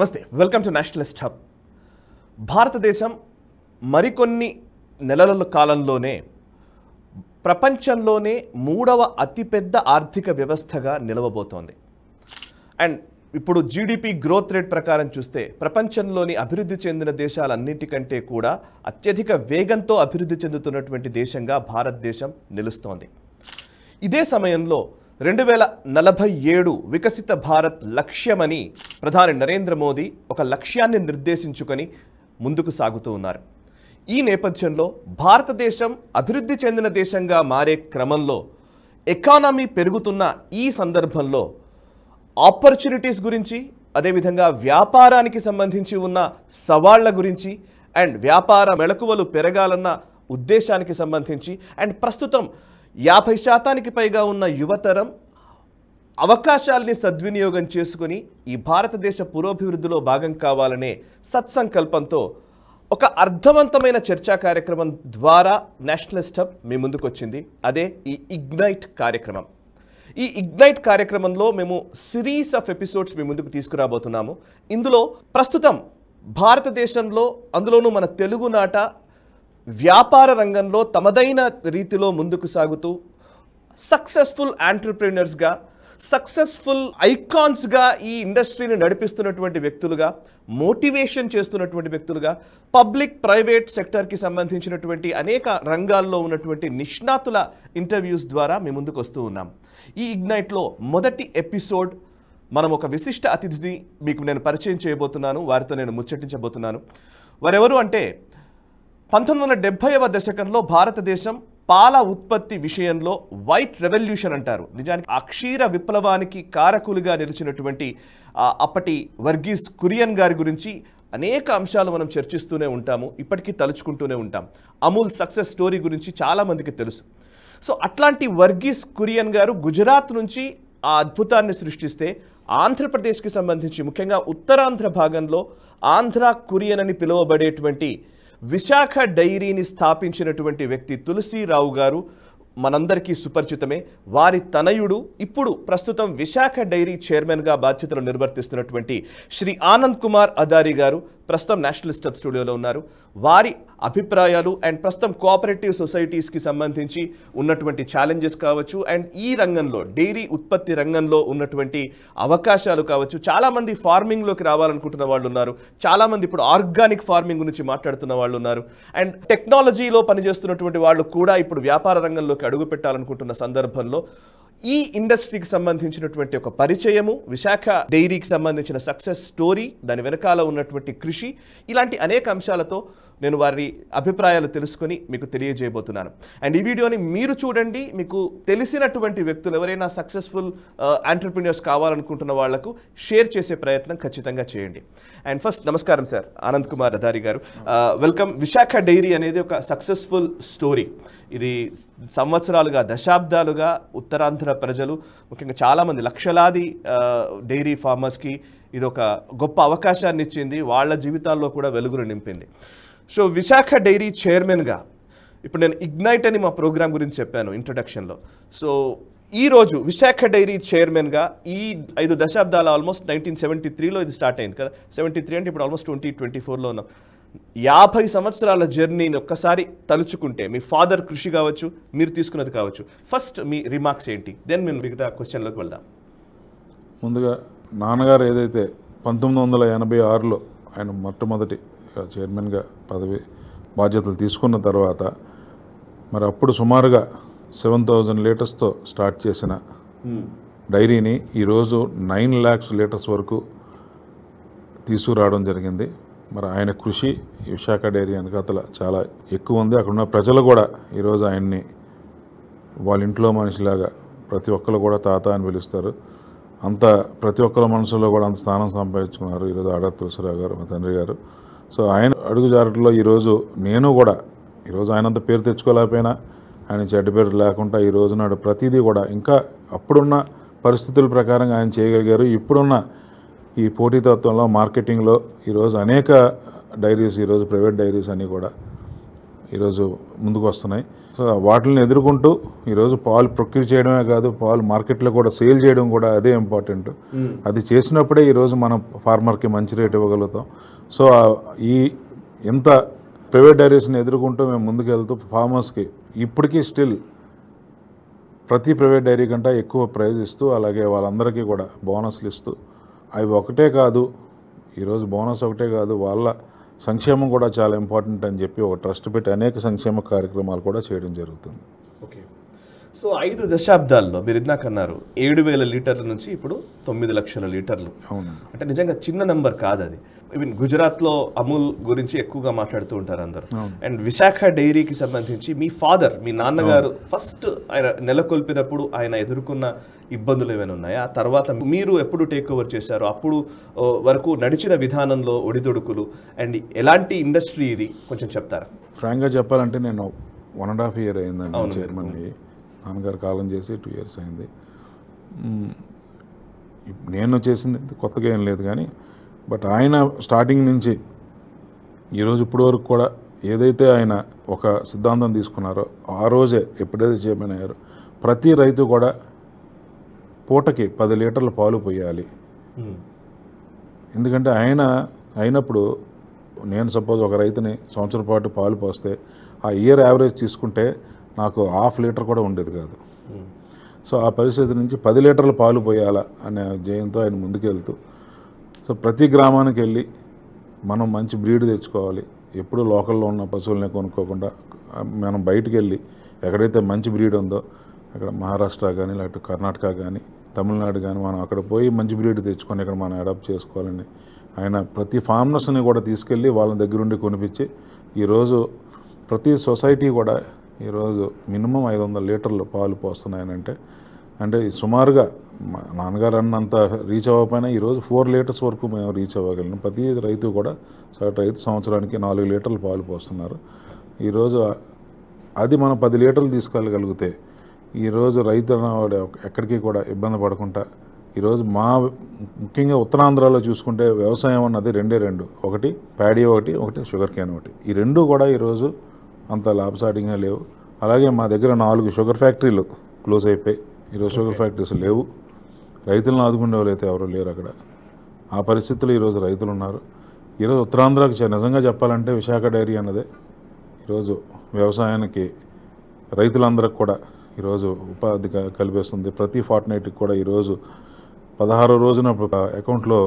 నమస్తే, welcome to Nationalist hub. భారతదేశం మరికొన్ని నెలల కాలంలోనే ప్రపంచంలోనే 3వ అతిపెద్ద ఆర్థిక వ్యవస్థగా నిలవబోతోంది. అండ్ ఇప్పుడు జీడిపి గ్రోత్ రేట్ ప్రకారం చూస్తే ప్రపంచంలోని అభివృద్ధి చెందిన దేశాలన్నింటికంటే కూడా అత్యధిక వేగంతో అభివృద్ధి చెందుతున్నటువంటి దేశంగా భారతదేశం నిలుస్తోంది. ఇదే సమయంలో 2047 వికసిత భారత్ లక్ష్యమని ప్రధాని నరేంద్ర మోదీ ఒక లక్ష్యాన్ని నిర్దేశించుకొని ముందుకు సాగుతూ ఉన్నారు. ఈ నేపథ్యంలో భారతదేశం అభివృద్ధి చెందిన దేశంగా మారే క్రమంలో ఎకానమీ పెరుగుతున్న ఈ సందర్భంలో ఆపర్చునిటీస్ గురించి, అదేవిధంగా వ్యాపారానికి సంబంధించి ఉన్న సవాళ్ల గురించి అండ్ వ్యాపార మెళకువలు పెరగాలన్న ఉద్దేశానికి సంబంధించి అండ్ ప్రస్తుతం 50% పైగా ఉన్న యువతరం అవకాశాలని సద్వినియోగం చేసుకుని ఈ భారతదేశ పురోభివృద్ధిలో భాగం కావాలనే సత్సంకల్పంతో ఒక అర్థవంతమైన చర్చా కార్యక్రమం ద్వారా నేషనలిస్ట్ హబ్ మీ ముందుకు వచ్చింది. అదే ఈ ఇగ్నైట్ కార్యక్రమం. ఈ ఇగ్నైట్ కార్యక్రమంలో మేము సిరీస్ ఆఫ్ ఎపిసోడ్స్ మీ ముందుకు తీసుకురాబోతున్నాము. ఇందులో ప్రస్తుతం భారతదేశంలో, అందులోనూ మన తెలుగునాట వ్యాపార రంగంలో తమదైన రీతిలో ముందుకు సాగుతూ సక్సెస్ఫుల్ ఎంటర్‌ప్రెన్యూర్స్గా, సక్సెస్ఫుల్ ఐకాన్స్గా ఈ ఇండస్ట్రీని నడిపిస్తున్నటువంటి వ్యక్తులుగా, మోటివేషన్ చేస్తున్నటువంటి వ్యక్తులుగా, పబ్లిక్ ప్రైవేట్ సెక్టర్కి సంబంధించినటువంటి అనేక రంగాల్లో ఉన్నటువంటి నిష్ణాతుల ఇంటర్వ్యూస్ ద్వారా మేము ముందుకు వస్తూ ఉన్నాం. ఈ ఇగ్నైట్లో మొదటి ఎపిసోడ్ మనం ఒక విశిష్ట అతిథిని మీకు నేను పరిచయం చేయబోతున్నాను. వారితో నేను ముచ్చటించబోతున్నాను. వారెవరు అంటే 1970వ దశకంలో భారతదేశం పాల ఉత్పత్తి విషయంలో వైట్ రెవల్యూషన్ అంటారు. నిజానికి అక్షీర విప్లవానికి కారకులుగా నిలిచినటువంటి అప్పటి వర్గీస్ కురియన్ గారి గురించి అనేక అంశాలు మనం చర్చిస్తూనే ఉంటాము, ఇప్పటికీ తలుచుకుంటూనే ఉంటాం. అమూల్ సక్సెస్ స్టోరీ గురించి చాలామందికి తెలుసు. సో అట్లాంటి వర్గీస్ కురియన్ గారు గుజరాత్ నుంచి ఆ అద్భుతాన్ని సృష్టిస్తే ఆంధ్రప్రదేశ్కి సంబంధించి ముఖ్యంగా ఉత్తరాంధ్ర భాగంలో ఆంధ్ర కురియన్ అని పిలువబడేటువంటి విశాఖ డైరీని స్థాపించినటువంటి వ్యక్తి తులసీరావు గారు మనందరికీ సుపరిచితమే. వారి తనయుడు ఇప్పుడు ప్రస్తుతం విశాఖ డైరీ చైర్మన్గా బాధ్యతలు నిర్వర్తిస్తున్నటువంటి శ్రీ ఆనంద్ కుమార్ అదారి గారు ప్రస్తుతం నేషనలిస్ట్ హబ్ స్టూడియోలో ఉన్నారు. వారి అభిప్రాయాలు అండ్ ప్రస్తుతం కోఆపరేటివ్ సొసైటీస్కి సంబంధించి ఉన్నటువంటి ఛాలెంజెస్ కావచ్చు అండ్ ఈ రంగంలో డైరీ ఉత్పత్తి రంగంలో ఉన్నటువంటి అవకాశాలు కావచ్చు. చాలామంది ఫార్మింగ్లోకి రావాలనుకుంటున్న వాళ్ళు ఉన్నారు, చాలామంది ఇప్పుడు ఆర్గానిక్ ఫార్మింగ్ గురించి మాట్లాడుతున్న వాళ్ళు ఉన్నారు అండ్ టెక్నాలజీలో పనిచేస్తున్నటువంటి వాళ్ళు కూడా ఇప్పుడు వ్యాపార రంగంలోకి అడుగు పెట్టాలనుకుంటున్న సందర్భంలో ఈ ఇండస్ట్రీకి సంబంధించినటువంటి ఒక పరిచయము, విశాఖ డైరీకి సంబంధించిన సక్సెస్ స్టోరీ, దాని వెనకాల ఉన్నటువంటి కృషి, ఇలాంటి అనేక అంశాలతో నేను వారి అభిప్రాయాలు తెలుసుకొని మీకు తెలియజేయబోతున్నాను. అండ్ ఈ వీడియోని మీరు చూడండి. మీకు తెలిసినటువంటి వ్యక్తులు ఎవరైనా సక్సెస్ఫుల్ ఎంటర్‌ప్రెన్యూర్స్ కావాలనుకుంటున్న వాళ్లకు షేర్ చేసే ప్రయత్నం ఖచ్చితంగా చేయండి. అండ్ ఫస్ట్ నమస్కారం సార్, ఆనంద్ కుమార్ అదారి గారు, వెల్కమ్. విశాఖ డైరీ అనేది ఒక సక్సెస్ఫుల్ స్టోరీ. ఇది సంవత్సరాలుగా, దశాబ్దాలుగా ఉత్తరాంధ్ర ప్రజలు, ముఖ్యంగా చాలామంది లక్షలాది డైరీ ఫార్మర్స్కి ఇది ఒక గొప్ప అవకాశాన్ని ఇచ్చింది, వాళ్ళ జీవితాల్లో కూడా వెలుగును నింపింది. సో విశాఖ డైరీ చైర్మన్గా ఇప్పుడు నేను ఇగ్నైట్ అని మా ప్రోగ్రామ్ గురించి చెప్పాను ఇంట్రొడక్షన్లో. సో ఈరోజు విశాఖ డైరీ చైర్మన్గా ఈ 5 దశాబ్దాల ఆల్మోస్ట్ 1973లో ఇది స్టార్ట్ అయింది కదా, 73 అంటే ఇప్పుడు ఆల్మోస్ట్ 2024లో ఉన్నాం. 50 సంవత్సరాల జర్నీని ఒక్కసారి తలుచుకుంటే మీ ఫాదర్ కృషి కావచ్చు, మీరు తీసుకున్నది కావచ్చు, ఫస్ట్ మీ రిమార్క్స్ ఏంటి? దెన్ మేము మిగతా క్వశ్చన్లోకి వెళ్దాం. ముందుగా నాన్నగారు ఏదైతే 1986లో ఆయన మొట్టమొదటి చైర్మన్గా పదవి బాధ్యతలు తీసుకున్న తర్వాత మరి అప్పుడు సుమారుగా 7,000 లీటర్స్తో స్టార్ట్ చేసిన డైరీని ఈరోజు 9 lakhs లీటర్స్ వరకు తీసుకురావడం జరిగింది. మరి ఆయన కృషి ఈ విశాఖ డైరీ వెనకాతల చాలా ఎక్కువ ఉంది. అక్కడ ఉన్న ప్రజలు కూడా ఈరోజు ఆయన్ని వాళ్ళ ఇంట్లో మనిషిలాగా ప్రతి ఒక్కరు కూడా తాత అని పిలుస్తారు. అంత ప్రతి ఒక్కరి మనసులో కూడా అంత స్థానం సంపాదించుకున్నారు ఈరోజు ఆర్డర్ తులసిరావు గారు, మా తండ్రి గారు. సో ఆయన అడుగుజాడట్లో ఈరోజు నేను కూడా ఈరోజు ఆయనంత పేరు తెచ్చుకోలేకపోయినా, ఆయన చెడ్డ పేరు లేకుండా ఈ రోజు నాడు ప్రతిదీ కూడా ఇంకా అప్పుడున్న పరిస్థితుల ప్రకారంగా ఆయన చేయగలిగారు. ఇప్పుడున్న ఈ పోటీతత్వంలో, మార్కెటింగ్లో ఈరోజు అనేక డైరీస్, ఈరోజు ప్రైవేట్ డైరీస్ అన్నీ కూడా ఈరోజు ముందుకు వస్తున్నాయి. సో వాటిని ఎదుర్కొంటూ ఈరోజు పాలు ప్రొక్యూర్ చేయడమే కాదు, పాలు మార్కెట్లో కూడా సేల్ చేయడం కూడా అదే ఇంపార్టెంట్. అది చేసినప్పుడే ఈరోజు మనం ఫార్మర్కి మంచి రేట్ ఇవ్వగలుగుతాం. సో ఈ ఎంత ప్రైవేట్ డైరీస్ని ఎదుర్కొంటూ మేము ముందుకెళ్తూ ఫార్మర్స్కి ఇప్పటికీ స్టిల్ ప్రతి ప్రైవేట్ డైరీ కంటే ఎక్కువ ప్రైజ్ ఇస్తూ, అలాగే వాళ్ళందరికీ కూడా బోనస్లు ఇస్తూ, అవి ఒకటే కాదు, ఈరోజు బోనస్ ఒకటే కాదు, వాళ్ళ సంక్షేమం కూడా చాలా ఇంపార్టెంట్ అని చెప్పి ఒక ట్రస్ట్ పెట్టి అనేక సంక్షేమ కార్యక్రమాలు కూడా చేయడం జరుగుతుంది. ఓకే. సో 5 దశాబ్దాల్లో మీరు ఇందాక అన్నారు 7,000 లీటర్ల నుంచి ఇప్పుడు 9 లక్షల లీటర్లు. అవును. అంటే నిజంగా చిన్న నెంబర్ కాదు అది. ఈవెన్ గుజరాత్లో అమూల్ గురించి ఎక్కువగా మాట్లాడుతూ ఉంటారు అందరూ. అండ్ విశాఖ డైరీకి సంబంధించి మీ ఫాదర్, మీ నాన్నగారు ఫస్ట్ ఆయన నెలకొల్పినప్పుడు ఆయన ఎదుర్కొన్న ఇబ్బందులు ఏమైనా ఉన్నాయా? ఆ తర్వాత మీరు ఎప్పుడు టేక్ ఓవర్ చేశారు, అప్పుడు వరకు నడిచిన విధానంలో ఒడిదొడుకులు అండ్ ఎలాంటి ఇండస్ట్రీ ఇది కొంచెం చెప్తారా? ఫ్రాంక్గా చెప్పాలంటే నేను 1.5 year అయిందండి చైర్మన్ అయ్యి. నాన్నగారు కాలం చేసి 2 years అయింది. నేను చేసింది కొత్తగా ఏం లేదు, కానీ బట్ ఆయన స్టార్టింగ్ నుంచి ఈరోజు ఇప్పటి వరకు కూడా ఏదైతే ఆయన ఒక సిద్ధాంతం తీసుకున్నారో ఆ రోజే ఎప్పుడైతే చైర్మన్ అయ్యారో ప్రతి రైతు కూడా పూటకి 10 లీటర్ల పాలు పోయాలి. ఎందుకంటే ఆయన అయినప్పుడు నేను సపోజ్ ఒక రైతుని సంవత్సరం పాటు పాలు పోస్తే ఆ ఇయర్ యావరేజ్ తీసుకుంటే నాకు 1/2 లీటర్ కూడా ఉండేది కాదు. సో ఆ పరిస్థితి నుంచి 10 లీటర్ల పాలు పోయాలా అనే ధ్యేయంతో ఆయన ముందుకెళ్తూ, సో ప్రతి గ్రామానికి వెళ్ళి మనం మంచి బ్రీడ్ తెచ్చుకోవాలి, ఎప్పుడు లోకల్లో ఉన్న పశువులనే కొనుక్కోకుండా మనం బయటికి వెళ్ళి ఎక్కడైతే మంచి బ్రీడ్ ఉందో అక్కడ మహారాష్ట్ర కానీ లేకపోతే కర్ణాటక కానీ తమిళనాడు కానీ మనం అక్కడ పోయి మంచి బ్రీడ్ తెచ్చుకొని ఇక్కడ మనం అడాప్ట్ చేసుకోవాలని ఆయన ప్రతి ఫార్మర్స్ని కూడా తీసుకెళ్ళి వాళ్ళ దగ్గరుండి కొనిపించి ఈరోజు ప్రతి సొసైటీ కూడా ఈరోజు మినిమం 500 లీటర్లు పాలు పోస్తున్నాయనంటే, అంటే సుమారుగా మా నాన్నగారు అన్నంత రీచ్ అవ్వకపోయినా ఈరోజు 4 లీటర్స్ వరకు మేము రీచ్ అవ్వగలను. ప్రతి రైతు కూడా రైతు సంవత్సరానికి 4 లీటర్లు పాలు పోస్తున్నారు. ఈరోజు అది మనం 10 లీటర్లు తీసుకెళ్ళగలిగితే ఈరోజు రైతు అన్నవాడు ఎక్కడికి కూడా ఇబ్బంది పడకుండా, ఈరోజు ముఖ్యంగా ఉత్తరాంధ్రలో చూసుకుంటే వ్యవసాయం అన్నది రెండు, ఒకటి ప్యాడీ ఒకటి షుగర్ కేన్ ఒకటి. ఈ రెండు కూడా ఈరోజు అంత లాభసాటిగా లేవు. అలాగే మా దగ్గర 4 షుగర్ ఫ్యాక్టరీలు క్లోజ్ అయిపోయి ఈరోజు షుగర్ ఫ్యాక్టరీస్ లేవు. రైతులను ఆదుకునే వాళ్ళు అయితే ఎవరు లేరు అక్కడ. ఆ పరిస్థితుల్లో ఈరోజు రైతులు ఉన్నారు. ఈరోజు ఉత్తరాంధ్రకి నిజంగా చెప్పాలంటే విశాఖ డైరీ అన్నదే ఈరోజు వ్యవసాయానికి రైతులందరికి కూడా ఈరోజు ఉపాధి కల్పిస్తుంది. ప్రతి ఫార్ట్నైట్కి కూడా ఈరోజు 16 రోజున అకౌంట్లో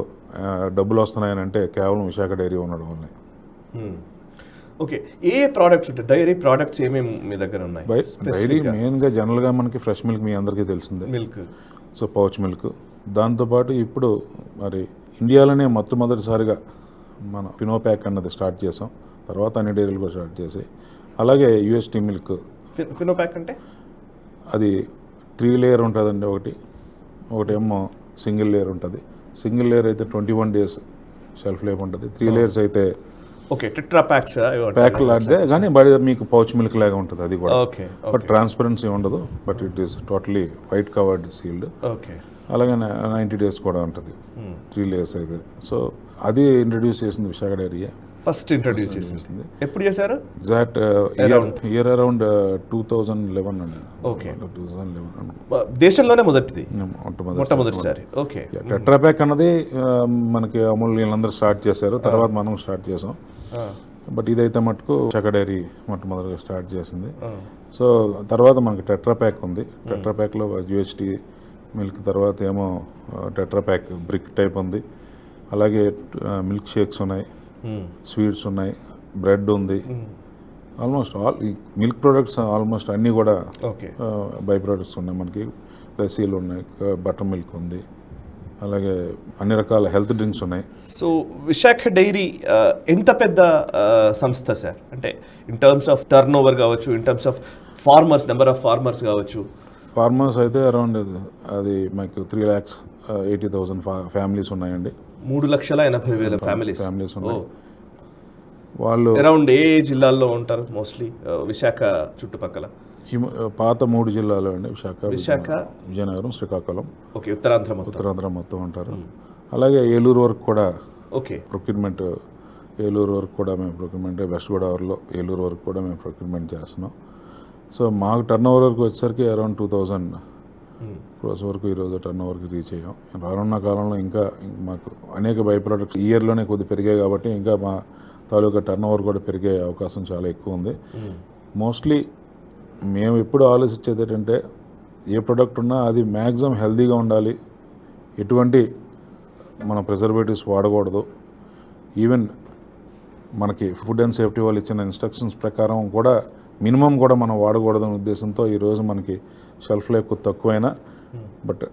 డబ్బులు వస్తున్నాయని అంటే కేవలం విశాఖ డైరీ ఉండడం వల్లే. ఓకే. ఏ ప్రోడక్ట్స్ ఉంటాయి, డైరీ ప్రోడక్ట్స్ ఏమేమి మీ దగ్గర ఉన్నాయి? డైరీ మెయిన్గా జనరల్గా మనకి ఫ్రెష్ మిల్క్ మీ అందరికీ తెలిసిందే, మిల్క్, సో పౌచ్ మిల్క్. దాంతోపాటు ఇప్పుడు మరి ఇండియాలోనే మొట్టమొదటిసారిగా మన ఫినోప్యాక్ అన్నది స్టార్ట్ చేసాం. తర్వాత అన్ని డైరీలు కూడా స్టార్ట్ చేసాయి. అలాగే యూఎస్టీ మిల్క్. ఫినోప్యాక్ అంటే అది 3 లేయర్ ఉంటుందండి. ఒకటేమో సింగిల్ లేయర్ ఉంటుంది. సింగిల్ లేయర్ అయితే 21 days షెల్ఫ్ లైఫ్ ఉంటుంది. 3 layers అయితే ఓకే టెట్రా ప్యాక్స్ ప్యాక్ లాంటిదే, కానీ బట్ మీకు పౌచ్ మిల్క్ లాగా ఉంటుంది అది కూడా. ఓకే. బట్ ట్రాన్స్పరెన్సీ ఉండదు, but it is totally white covered sealed. Okay. అలాగే 90 days కూడా ఉంటుంది 3 layers అయితే. సో అది ఇంట్రడ్యూస్ చేసింది విశాఖ డైరీ, ఫస్ట్ ఇంట్రడ్యూస్ చేసింది. ఎప్పుడు చేశారు? ఎగ్జాక్ట్ ఇయర్ అరౌండ్ 2011 అండి. ఓకే. 2011 దేశంలోనే మొదటిది, మొట్టమొదటిసారి. ఓకే. టెట్రా ప్యాక్ అన్నది మనకి అమూల్ వీళ్ళందరూ స్టార్ట్ చేశారు, తర్వాత మనం స్టార్ట్ చేసాం. బట్ ఇదైతే మటుకు విశాఖ డైరీ మొట్టమొదటిగా స్టార్ట్ చేసింది. సో తర్వాత మనకి టెట్రా ప్యాక్ ఉంది. టెట్రా ప్యాక్లో యూఎస్టీ మిల్క్, తర్వాత ఏమో టెట్రా ప్యాక్ బ్రిక్ టైప్ ఉంది. అలాగే మిల్క్ షేక్స్ ఉన్నాయి, స్వీట్స్ ఉన్నాయి, బ్రెడ్ ఉంది. ఆల్మోస్ట్ ఆల్ ఈ మిల్క్ ప్రొడక్ట్స్ ఆల్మోస్ట్ అన్నీ కూడా బై ప్రొడక్ట్స్ ఉన్నాయి. మనకి లస్సీలు ఉన్నాయి, బటర్ మిల్క్ ఉంది, అలాగే అన్ని రకాల హెల్త్ డ్రింక్స్ ఉన్నాయి. సో విశాఖ డైరీ ఎంత పెద్ద సంస్థ సార్? అంటే in terms of turnover కావచ్చు, in terms of farmers, number of farmers కావచ్చు. ఫార్మర్స్ అయితే అరౌండ్ అది మాకు 3,80,000 ఫ్యామిలీస్ ఉన్నాయండి. 3,80,000 ఫ్యామిలీస్ ఉన్నాయి. వాళ్ళు అరౌండ్ ఏ జిల్లాల్లో ఉంటారు మోస్ట్లీ విశాఖ చుట్టుపక్కల? ఈ పాత 3 జిల్లాలు అండి, విశాఖ, విజయనగరం, శ్రీకాకుళం. ఓకే. ఉత్తరాంధ్ర మొత్తం ఉంటారు. అలాగే ఏలూరు వరకు కూడా ఓకే ప్రొక్యూర్మెంట్ ఏలూరు వరకు కూడా మేము ప్రొక్యూర్మెంట్, వెస్ట్ గోదావరిలో ఏలూరు వరకు కూడా మేము ప్రొక్యూర్మెంట్ చేస్తున్నాం. సో మాకు టర్న్ ఓవర్ వరకు వచ్చేసరికి అరౌండ్ 2000 క్రోర్స్ వరకు ఈరోజు టర్న్ ఓవర్కి రీచ్ అయ్యాం. రానున్న కాలంలో ఇంకా మాకు అనేక బై ప్రోడక్ట్స్ ఇయర్లోనే కొద్ది పెరిగాయి కాబట్టి ఇంకా మా తాలూకా టర్న్ ఓవర్ కూడా పెరిగే అవకాశం చాలా ఎక్కువ ఉంది. మోస్ట్లీ మేము ఎప్పుడు ఆలోచించేది ఏంటంటే ఏ ప్రోడక్ట్ ఉన్నా అది మ్యాక్సిమం హెల్తీగా ఉండాలి, ఎటువంటి మన ప్రిజర్వేటివ్స్ వాడకూడదు. ఈవెన్ మనకి ఫుడ్ అండ్ సేఫ్టీ వాళ్ళు ఇచ్చిన ఇన్స్ట్రక్షన్స్ ప్రకారం కూడా మినిమం కూడా మనం వాడకూడదనే ఉద్దేశంతో ఈరోజు మనకి షెల్ఫ్ లైఫ్ కొద్ది తక్కువైనా బట్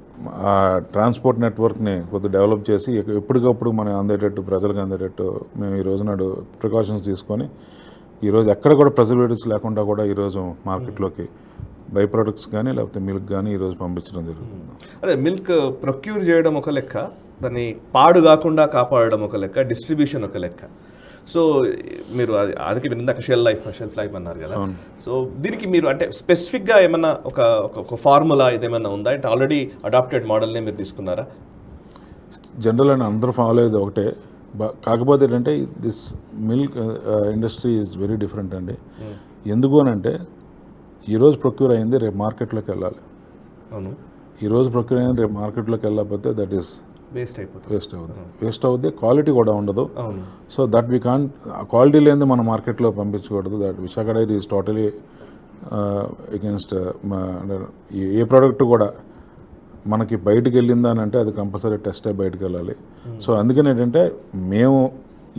ఆ ట్రాన్స్పోర్ట్ నెట్వర్క్ని కొద్దిగా డెవలప్ చేసి ఎప్పటికప్పుడు మనం అందేటట్టు, ప్రజలకు అందేటట్టు మేము ఈ రోజు నాడు ప్రికాషన్స్ తీసుకొని ఈరోజు ఎక్కడ కూడా ప్రిజర్వేటివ్స్ లేకుండా కూడా ఈరోజు మార్కెట్లోకి బై ప్రొడక్ట్స్ కానీ లేకపోతే మిల్క్ కానీ ఈరోజు పంపించడం జరుగుతుంది. అదే మిల్క్ ప్రొక్యూర్ చేయడం ఒక లెక్క, దాన్ని పాడు కాకుండా కాపాడడం ఒక లెక్క, డిస్ట్రిబ్యూషన్ ఒక లెక్క. సో మీరు అది ఇందాక షెల్ఫ్ లైఫ్ అన్నారు కదా. సో దీనికి మీరు అంటే స్పెసిఫిక్గా ఏమన్నా ఒక ఫార్ములా ఇదేమన్నా ఉందా? అంటే ఆల్రెడీ అడాప్టెడ్ మోడల్నే మీరు తీసుకున్నారా? జనరల్ అని అందరూ ఫాలో అయ్యేది ఒకటే, కాకపోతే ఏంటంటే this milk industry is very different అండి. ఎందుకు అని అంటే ఈరోజు ప్రొక్యూర్ అయింది రేపు మార్కెట్లోకి వెళ్ళాలి. అవును, ఈరోజు ప్రొక్యూర్ అయింది రేపు మార్కెట్లోకి వెళ్ళకపోతే దట్ ఈస్ వేస్ట్ అవుతుంది. క్వాలిటీ కూడా ఉండదు. So that we can't, quality లేనిది మన మార్కెట్లో పంపించకూడదు. That Visakha dairy is totally against. ఏ ప్రోడక్ట్ కూడా మనకి బయటకు వెళ్ళిందా అని అంటే అది కంపల్సరీ టెస్ట్ అయ్యి బయటకు వెళ్ళాలి. సో అందుకని ఏంటంటే మేము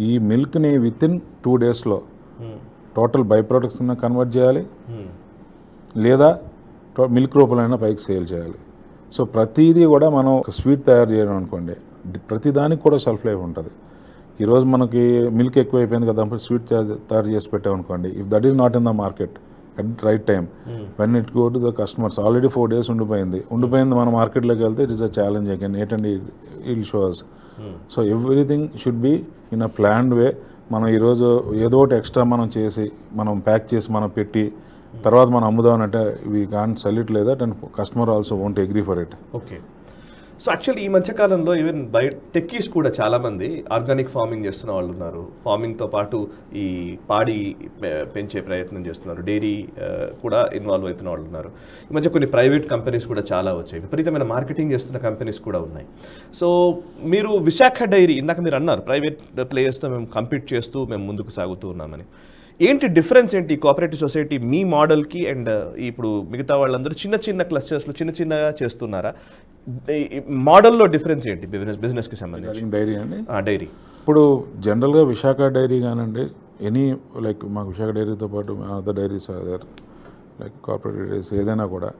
ఈ మిల్క్ని వితిన్ 2 daysలో టోటల్ బై ప్రోడక్ట్స్ని కన్వర్ట్ చేయాలి, లేదా మిల్క్ రూపంలో పైకి సేల్ చేయాలి. సో ప్రతిదీ కూడా మనం ఒక స్వీట్ తయారు చేయడం అనుకోండి, ప్రతి దానికి కూడా షెల్ఫ్ లైఫ్ ఉంటుంది. ఈరోజు మనకి మిల్క్ ఎక్కువైపోయింది కదా, స్వీట్ తయారు చేసి పెట్టామనుకోండి, if that is not in the market at right time when it go to the customers, already 4 days ఉండిపోయింది మన మార్కెట్లోకి వెళ్తే it is a challenge again. ఏంటండి ill shows. So everything should be in a planned way. మనం ఈరోజు ఏదో ఒకటి extra మనం చేసి మనం ప్యాక్ చేసి మనం పెట్టి తర్వాత మనం అమ్ముదామనంటే వీ కాంట్ సెల్ ఇట్, లేదా and customer also won't agree for it. Okay. So actually ఈ మధ్యకాలంలో ఈవెన్ బయట టెక్కీస్ కూడా చాలామంది ఆర్గానిక్ ఫార్మింగ్ చేస్తున్న వాళ్ళు ఉన్నారు. ఫార్మింగ్తో పాటు ఈ పాడి పెంచే ప్రయత్నం చేస్తున్నారు, డైరీ కూడా ఇన్వాల్వ్ అవుతున్న వాళ్ళు ఉన్నారు. ఈ మధ్య కొన్ని ప్రైవేట్ కంపెనీస్ కూడా చాలా వచ్చాయి, విపరీతమైన మార్కెటింగ్ చేస్తున్న కంపెనీస్ కూడా ఉన్నాయి. సో మీరు విశాఖ డైరీ, ఇందాక మీరు అన్నారు ప్రైవేట్ ప్లేయర్స్తో మేము కంపీట్ చేస్తూ మేము ముందుకు సాగుతూ ఉన్నామని. ఏంటి డిఫరెన్స్ ఏంటి కోఆపరేటివ్ సొసైటీ మీ మోడల్కి అండ్ ఇప్పుడు మిగతా వాళ్ళందరూ చిన్న చిన్న క్లస్టర్స్లో చిన్నగా చేస్తున్నారా? మోడల్లో డిఫరెన్స్ ఏంటి బిజినెస్కి సంబంధించి? డైరీ అండి, డైరీ ఇప్పుడు జనరల్గా విశాఖ డైరీ కానండి, ఎనీ లైక్ మాకు విశాఖ డైరీతో పాటు other dairies other like corporate dairies ఏదైనా కూడా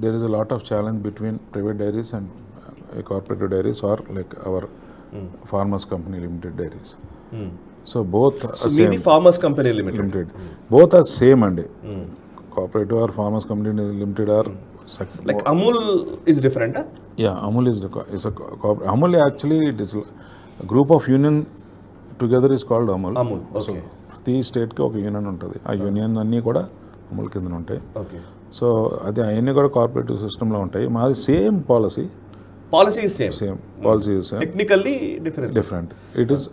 there is a lot of challenge between private dairies and corporative dairies or like our farmers company limited dairies. So both farmers company limited both are same అండి. Cooperative or farmers company limited are like Amul is different, huh? Yeah, Amul is Amul actually it is a group of union together is called Amul. Okay. So ప్రతి స్టేట్కి ఒక union ఉంటుంది, ఆ union అన్నీ కూడా అమూల్ కింద ఉంటాయి. ఓకే. సో అది అవన్నీ కూడా కార్పొరేటివ్ సిస్టంలో ఉంటాయి. మాది same policy is same policy technically different. It is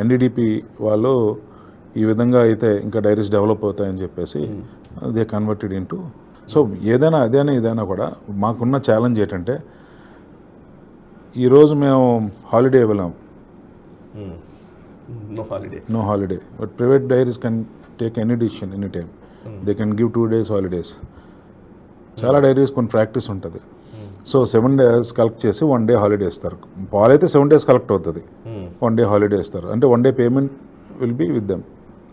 NDDP వాళ్ళు ఈ విధంగా అయితే ఇంకా డైరీస్ డెవలప్ అవుతాయని చెప్పేసి దే కన్వర్టెడ్ ఇంటూ. సో ఏదైనా ఇదైనా కూడా మాకున్న ఛాలెంజ్ ఏంటంటే ఈరోజు మేము హాలిడే వెళ్ళాం, no holiday, but private dairies can take any decision any time, they can give 2 days holidays. చాలా డైరీస్ కొన్ని ప్రాక్టీస్ ఉంటుంది. సో 7 days కలెక్ట్ చేసి 1 day హాలిడే ఇస్తారు. పాలైతే 7 days కలెక్ట్ అవుతుంది, 1 day హాలిడే ఇస్తారు. అంటే 1 day payment will be with them,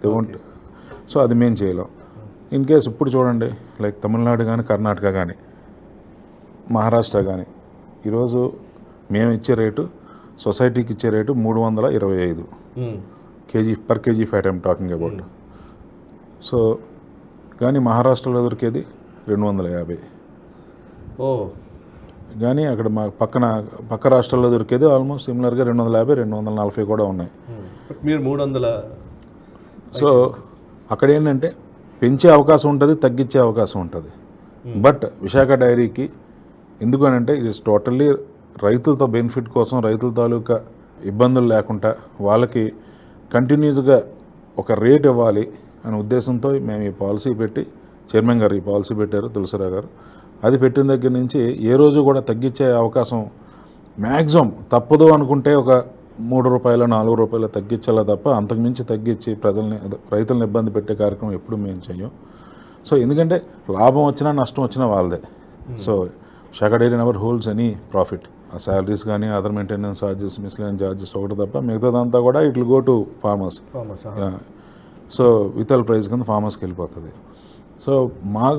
they won't. So అది మేము చేయలేం. ఇన్ కేస్ ఇప్పుడు చూడండి లైక్ తమిళనాడు కానీ కర్ణాటక కానీ మహారాష్ట్ర కానీ ఈరోజు మేము ఇచ్చే రేటు సొసైటీకి ఇచ్చే rate 325 KG per KG fat I'm talking about. So కానీ మహారాష్ట్రలో దొరికేది 250. కానీ అక్కడ మా పక్క రాష్ట్రాల్లో దొరికేది ఆల్మోస్ట్ సిమిలర్గా 250, 240 కూడా ఉన్నాయి. మీరు 300. సో అక్కడ ఏంటంటే పెంచే అవకాశం ఉంటుంది, తగ్గించే అవకాశం ఉంటుంది. బట్ విశాఖ డైరీకి ఎందుకనంటే ఇది టోటల్లీ రైతులతో బెనిఫిట్ కోసం, రైతుల తాలూకా ఇబ్బందులు లేకుండా వాళ్ళకి కంటిన్యూస్గా ఒక రేట్ ఇవ్వాలి అనే ఉద్దేశంతో మేము ఈ పాలసీ పెట్టి, చైర్మన్ గారు ఈ పాలసీ పెట్టారు, తులసిరావు గారు. అది పెట్టిన దగ్గర నుంచి ఏ రోజు కూడా తగ్గించే అవకాశం మ్యాక్సిమం తప్పదు అనుకుంటే ఒక ₹3 ₹4 తగ్గించాలా తప్ప అంతకుమించి తగ్గించి రైతులను ఇబ్బంది పెట్టే కార్యక్రమం ఎప్పుడు మేము చెయ్యం. సో ఎందుకంటే లాభం వచ్చినా నష్టం వచ్చినా వాళ్ళదే. So Visakha dairy never holds any profit. ఆ శాలరీస్ కానీ other maintenance charges, miscellaneous charges ఒకటి తప్ప మిగతాదంతా కూడా it will go to farmers. So వితల్ ప్రైస్ కింద ఫార్మర్స్కి వెళ్ళిపోతుంది. సో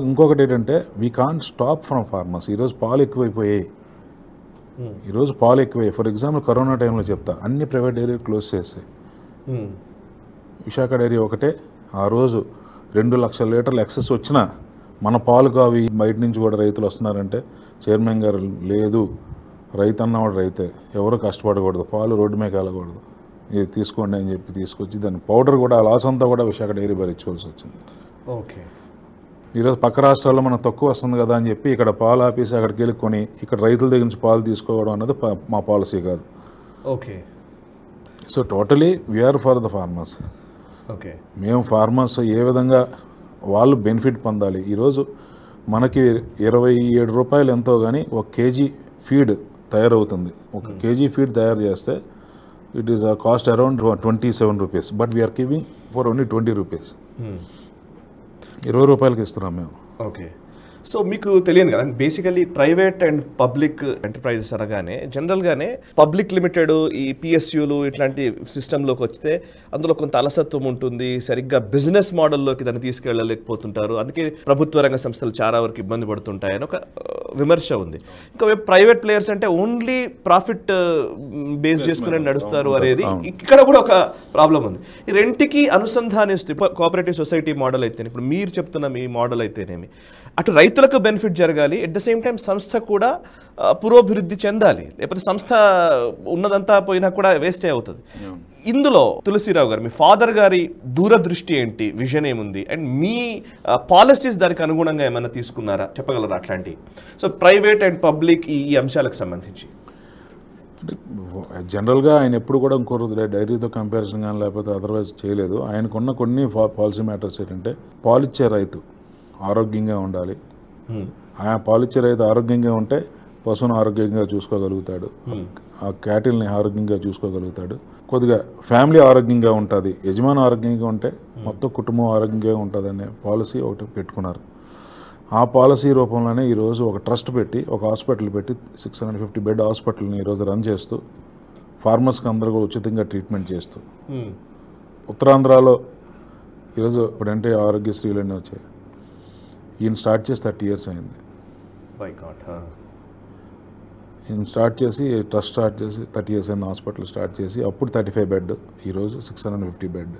ఇంకొకటి ఏంటంటే we can't stop from farmers. ఈరోజు పాలు ఎక్కువైపోయాయి. ఫర్ ఎగ్జాంపుల్ కరోనా టైంలో చెప్తా, అన్ని ప్రైవేట్ డైరీ క్లోజ్ చేసాయి. విశాఖ డైరీ ఒకటే ఆ రోజు 2 లక్షల లీటర్లు ఎక్సెస్ వచ్చినా మన పాలు కావి బయట నుంచి కూడా రైతులు వస్తున్నారంటే చైర్మన్ గారు లేదు, రైతు అన్నవాడు రైతే, ఎవరు కష్టపడకూడదు, పాలు రోడ్డు మీద వెళ్ళకూడదు, ఇది తీసుకోండి అని చెప్పి తీసుకొచ్చి దాని పౌడర్ కూడా లాస్ అంతా కూడా విశాఖ డైరీ భరించుకోవాల్సి వచ్చింది. ఓకే. ఈరోజు పక్క రాష్ట్రాల్లో మనకు తక్కువ వస్తుంది కదా అని చెప్పి ఇక్కడ పాలు ఆపేసి అక్కడికి వెళ్ళి కొని ఇక్కడ రైతుల దగ్గర నుంచి పాలు తీసుకోవడం అన్నది మా పాలసీ కాదు. Okay. So totally we are for the farmers. Okay. మేము ఫార్మర్స్ ఏ విధంగా వాళ్ళు బెనిఫిట్ పొందాలి. ఈరోజు మనకి ₹27 ఎంతో కానీ 1 కేజీ ఫీడ్ తయారవుతుంది. 1 కేజీ ఫీడ్ తయారు చేస్తే it is cost around ₹27, but we are giving for only ₹20. ₹20 ఇస్తున్నాం మేము. ఓకే. సో మీకు తెలియదు కదా, basically private and public enterprises అనగానే జనరల్గానే పబ్లిక్ లిమిటెడ్ ఈ పిఎస్యూలు ఇట్లాంటి సిస్టంలోకి వస్తే అందులో కొంత అలసత్వం ఉంటుంది, సరిగ్గా బిజినెస్ మోడల్లోకి దాన్ని తీసుకెళ్ళలేకపోతుంటారు, అందుకే ప్రభుత్వ రంగ సంస్థలు చాలా వరకు ఇబ్బంది పడుతుంటాయని ఒక విమర్శ ఉంది. ఇంకా ప్రైవేట్ ప్లేయర్స్ అంటే ఓన్లీ ప్రాఫిట్ బేస్ చేసుకుని నడుస్తారు అనేది ఇక్కడ కూడా ఒక ప్రాబ్లం ఉంది. ఈ రెంటికి అనుసంధానిస్తూ కోఆపరేటివ్ సొసైటీ మోడల్ అయితేనే, ఇప్పుడు మీరు చెప్తున్న మీ మోడల్ అయితేనేమి, అటు రైతులకు బెనిఫిట్ జరగాలి, ఎట్ ద సేమ్ టైం సంస్థ కూడా పురోభివృద్ధి చెందాలి, లేకపోతే సంస్థ ఉన్నదంతా పోయినా కూడా వేస్టే అవుతుంది. ఇందులో తులసిరావు గారు, మీ ఫాదర్ గారి దూరదృష్టి ఏంటి, విజన్ ఏముంది, అండ్ మీ పాలసీస్ దానికి అనుగుణంగా ఏమైనా తీసుకున్నారా, చెప్పగలరా అట్లాంటివి? సో ప్రైవేట్ అండ్ పబ్లిక్ ఈ అంశాలకు సంబంధించి అంటే జనరల్గా ఆయన ఎప్పుడు కూడా ఇంకో డైరీతో కంపారిజన్ కానీ లేకపోతే అదర్వైజ్ చేయలేదు. ఆయనకున్న కొన్ని పాలసీ మ్యాటర్స్ ఏంటంటే పాలిచ్చే రైతు ఆరోగ్యంగా ఉండాలి. ఆ పాలిచ్చే రైతు ఆరోగ్యంగా ఉంటే పశువును ఆరోగ్యంగా చూసుకోగలుగుతాడు, ఆ క్యాటిల్ని ఆరోగ్యంగా చూసుకోగలుగుతాడు, కొద్దిగా ఫ్యామిలీ ఆరోగ్యంగా ఉంటుంది, యజమాని ఆరోగ్యంగా ఉంటే మొత్తం కుటుంబం ఆరోగ్యంగా ఉంటుంది అనే పాలసీ ఒకటి పెట్టుకున్నారు. ఆ పాలసీ రూపంలోనే ఈరోజు ఒక ట్రస్ట్ పెట్టి ఒక హాస్పిటల్ పెట్టి 650 బెడ్ హాస్పిటల్ని ఈరోజు రన్ చేస్తూ ఫార్మర్స్కి అందరూ కూడా ఉచితంగా ట్రీట్మెంట్ చేస్తూ, ఉత్తరాంధ్రలో ఈరోజు ఇప్పుడంటే ఆరోగ్యశ్రీలన్నీ వచ్చాయి. ఈయన స్టార్ట్ చేసి 30 years అయింది. ఈయన స్టార్ట్ చేసి ట్రస్ట్ స్టార్ట్ చేసి 30 years అయింది. హాస్పిటల్ స్టార్ట్ చేసి అప్పుడు 35 బెడ్, ఈరోజు 650 bed.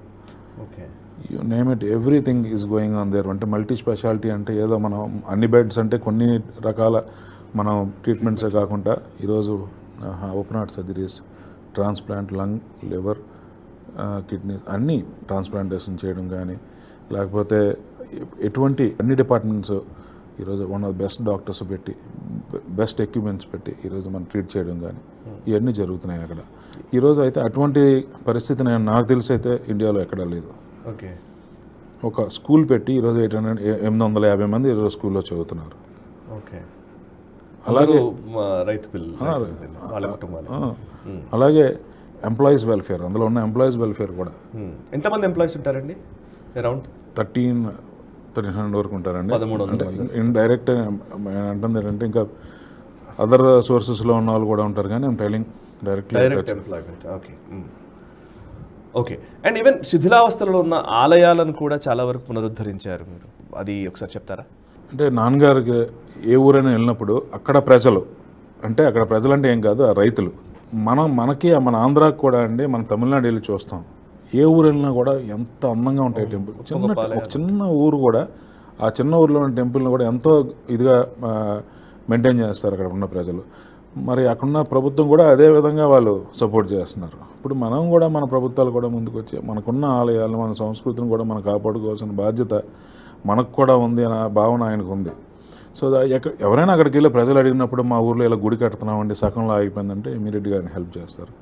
Okay. You name it, everything is going on their. అంటే మల్టీ స్పెషాలిటీ అంటే ఏదో మనం అన్ని బెడ్స్ అంటే కొన్ని రకాల మనం ట్రీట్మెంట్సే కాకుండా ఈరోజు open heart surgeries, transplant, lung, liver, kidneys అన్నీ ట్రాన్స్ప్లాంటేషన్ చేయడం కానీ, లేకపోతే ఎటువంటి అన్ని డిపార్ట్మెంట్స్ ఈరోజు వన్ ఆఫ్ బెస్ట్ డాక్టర్స్ పెట్టి బెస్ట్ ఎక్విప్మెంట్స్ పెట్టి ఈరోజు మనం ట్రీట్ చేయడం కానీ ఇవన్నీ జరుగుతున్నాయి అక్కడ. ఈరోజు అయితే అటువంటి పరిస్థితి నాకు తెలిసి అయితే ఇండియాలో ఎక్కడా లేదు. ఓకే. ఒక స్కూల్ పెట్టి ఈరోజు 850 మంది ఈరోజు స్కూల్లో చదువుతున్నారు. ఓకే. అలాగే రైతు అలాగే ఎంప్లాయీస్ వెల్ఫేర్, అందులో ఉన్న ఎంప్లాయీస్ వెల్ఫేర్ కూడా. ఎంతమంది ఎంప్లాయీస్ ఉంటారండి? అరౌండ్ 1300 వరకు ఉంటారండి. 1300. ఇండైరెక్ట్ అంటుంది ఏంటంటే ఇంకా అదర్ సోర్సెస్లో ఉన్న వాళ్ళు కూడా ఉంటారు, కానీ telling direct employment. Okay. Okay. And even శిథిలావస్థలో ఉన్న ఆలయాలను కూడా చాలా వరకు పునరుద్ధరించారు మీరు, అది ఒకసారి చెప్తారా? అంటే నాన్నగారికి ఏ ఊరైనా వెళ్ళినప్పుడు అక్కడ ప్రజలు అంటే ఏం కాదు, ఆ రైతులు మనకి మన ఆంధ్రాకి కూడా అండి, మన తమిళనాడు వెళ్ళి చూస్తాం, ఏ ఊరు వెళ్ళినా కూడా ఎంత అందంగా ఉంటాయి టెంపుల్. ఒక చిన్న ఊరు కూడా, ఆ చిన్న ఊరిలో ఉన్న టెంపుల్ని కూడా ఎంతో ఇదిగా మెయింటైన్ చేస్తారు అక్కడ ఉన్న ప్రజలు. మరి అక్కడున్న ప్రభుత్వం కూడా అదే విధంగా వాళ్ళు సపోర్ట్ చేస్తున్నారు. ఇప్పుడు మనం కూడా మన ప్రభుత్వాలు కూడా ముందుకు వచ్చి మనకున్న ఆలయాలను, మన సంస్కృతిని కూడా మనం కాపాడుకోవాల్సిన బాధ్యత మనకు కూడా ఉంది అనే భావన ఆయనకు ఉంది. సో ఎవరైనా అక్కడికి వెళ్ళి ప్రజలు అడిగినప్పుడు మా ఊర్లో ఇలా గుడి కడుతున్నామండి సగంలో ఆగిపోయిందంటే ఇమీడియట్గా ఆయన హెల్ప్ చేస్తారు.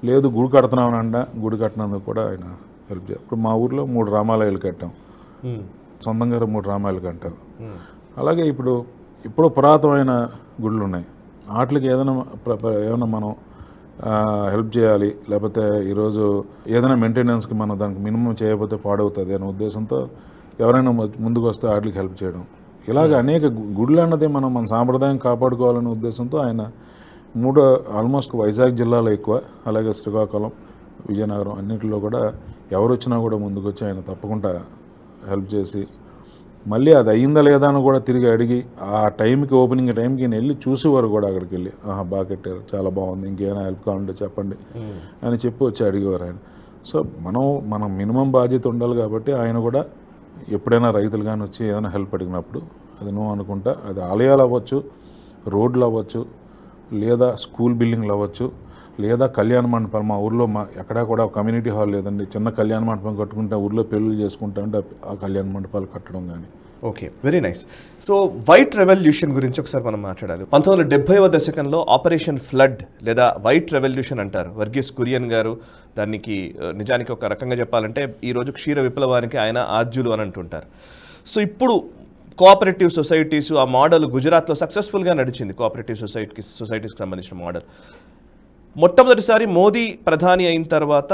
లేదు గుడి కడుతున్నామనంట, గుడి కట్టినందుకు కూడా ఆయన హెల్ప్ చేస్తారు. ఇప్పుడు మా ఊర్లో 3 రామాలయాలు కట్టాం, సొంతంగా 3 రామాలయాలు కట్టాం. అలాగే ఇప్పుడు పురాతనమైన గుళ్ళు ఉన్నాయి, వాటికి ఏదైనా మనం హెల్ప్ చేయాలి, లేకపోతే ఈరోజు ఏదైనా మెయింటెనెన్స్కి మనం దానికి మినిమం చేయకపోతే పాడవుతుంది అనే ఉద్దేశంతో ఎవరైనా ముందుకు వస్తే వాటికి హెల్ప్ చేయడం. ఇలాగ అనేక గుళ్ళు అన్నది మన సాంప్రదాయం కాపాడుకోవాలనే ఉద్దేశంతో ఆయన ఆల్మోస్ట్ వైజాగ్ జిల్లాలో ఎక్కువ, అలాగే శ్రీకాకుళం, విజయనగరం అన్నింటిలో కూడా ఎవరు వచ్చినా కూడా ముందుకు వచ్చి ఆయన తప్పకుండా హెల్ప్ చేసి మళ్ళీ అది అయిందా లేదా అని కూడా తిరిగి అడిగి ఆ టైంకి ఓపెనింగ్ టైంకి నేను వెళ్ళి చూసేవారు కూడా అక్కడికి వెళ్ళి బాగా కట్టారు, చాలా బాగుంది, ఇంకేమైనా హెల్ప్ కావాలంటే చెప్పండి అని చెప్పి వచ్చి అడిగేవారు ఆయన. సో మనం మినిమం బాధ్యత ఉండాలి కాబట్టి ఆయన కూడా ఎప్పుడైనా రైతులు కానీ వచ్చి ఏదైనా హెల్ప్ అడిగినప్పుడు అది నో అనుకుంటా, అది ఆలయాలు అవ్వచ్చు, రోడ్లు అవ్వచ్చు, లేదా స్కూల్ బిల్డింగ్లు అవ్వచ్చు, లేదా కళ్యాణ మండపాలు. మా ఊర్లో ఎక్కడా కూడా కమ్యూనిటీ హాల్ లేదండి, చిన్న కళ్యాణ మండపం కట్టుకుంటే ఊర్లో పెళ్ళిళ్ళు చేసుకుంటా అంటే ఆ కళ్యాణ మండపాలు కట్టడం కానీ. Okay, very nice. So white revolution గురించి ఒకసారి మనం మాట్లాడాలి. 1970వ దశకంలో ఆపరేషన్ ఫ్లడ్ లేదా వైట్ రెవల్యూషన్ అంటారు. వర్గీస్ కురియన్ గారు దానికి నిజానికి ఒక రకంగా చెప్పాలంటే ఈరోజు క్షీర విప్లవానికి ఆయన ఆద్యులు అని అంటుంటారు. సో ఇప్పుడు కోఆపరేటివ్ సొసైటీస్ ఆ మోడల్ గుజరాత్లో సక్సెస్ఫుల్గా నడిచింది. కోఆపరేటివ్ సొసైటీస్కి సంబంధించిన మోడల్ మొట్టమొదటిసారి మోదీ ప్రధాని అయిన తర్వాత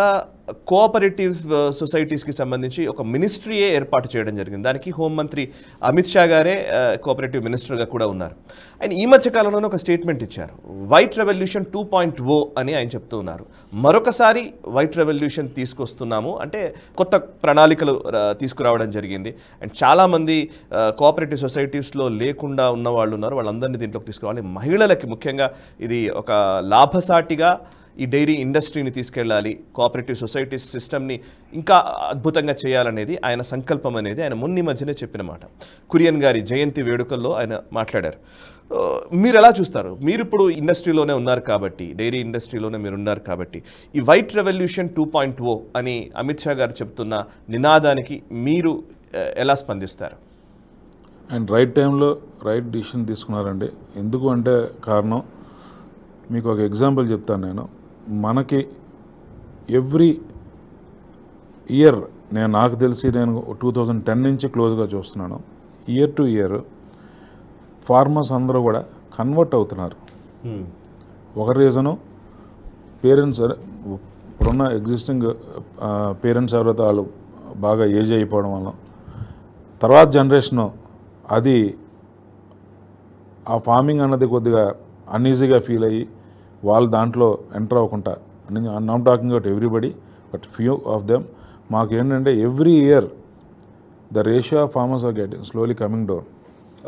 కోఆపరేటివ్ సొసైటీస్కి సంబంధించి ఒక మినిస్ట్రీయే ఏర్పాటు చేయడం జరిగింది. దానికి హోంమంత్రి అమిత్ షా గారే కోఆపరేటివ్ మినిస్టర్గా కూడా ఉన్నారు. ఆయన ఈ మధ్య కాలంలోనే ఒక స్టేట్మెంట్ ఇచ్చారు, వైట్ రెవల్యూషన్ 2.0 అని ఆయన చెప్తూ ఉన్నారు. మరొకసారి వైట్ రెవల్యూషన్ తీసుకొస్తున్నాము అంటే కొత్త ప్రణాళికలు తీసుకురావడం జరిగింది. అండ్ చాలామంది కోఆపరేటివ్ సొసైటీస్లో లేకుండా ఉన్న వాళ్ళు ఉన్నారు, వాళ్ళందరినీ దీంట్లోకి తీసుకురావాలి. మహిళలకి ముఖ్యంగా ఇది ఒక లాభసాటిగా ఈ డైరీ ఇండస్ట్రీని తీసుకెళ్ళాలి, కోఆపరేటివ్ సొసైటీస్ సిస్టమ్ని ఇంకా అద్భుతంగా చేయాలనేది ఆయన సంకల్పం అనేది ఆయన మొన్న మధ్యనే చెప్పిన మాట. కురియన్ గారి జయంతి వేడుకల్లో ఆయన మాట్లాడారు. మీరు ఎలా చూస్తారు? మీరు ఇప్పుడు ఇండస్ట్రీలోనే ఉన్నారు కాబట్టి, డైరీ ఇండస్ట్రీలోనే మీరు ఉన్నారు కాబట్టి, ఈ వైట్ రెవల్యూషన్ 2.0 అని అమిత్ షా గారు చెప్తున్న నినాదానికి మీరు ఎలా స్పందిస్తారు? అండ్ రైట్ టైంలో రైట్ డిసిషన్ తీసుకున్నారండి. ఎందుకు అంటే కారణం మీకు ఒక ఎగ్జాంపుల్ చెప్తాను నేను. మనకి ఎవ్రీ ఇయర్ నాకు తెలిసి నేను 2010 నుంచి క్లోజ్గా చూస్తున్నాను, ఇయర్ టు ఇయర్ ఫార్మర్స్ అందరూ కూడా కన్వర్ట్ అవుతున్నారు. ఒక రీజను పేరెంట్స్, ఇప్పుడున్న ఎగ్జిస్టింగ్ పేరెంట్స్ ఎవరైతే వాళ్ళు బాగా ఏజ్ అయిపోవడం వల్ల తర్వాత జనరేషను అది ఆ ఫార్మింగ్ అన్నది కొద్దిగా అన్ఈజీగా ఫీల్ అయ్యి వాళ్ళు దాంట్లో ఎంటర్ అవ్వకుండా, not talking about everybody but few of them, మాకు ఏంటంటే every year the ratio of farmers are getting slowly coming down.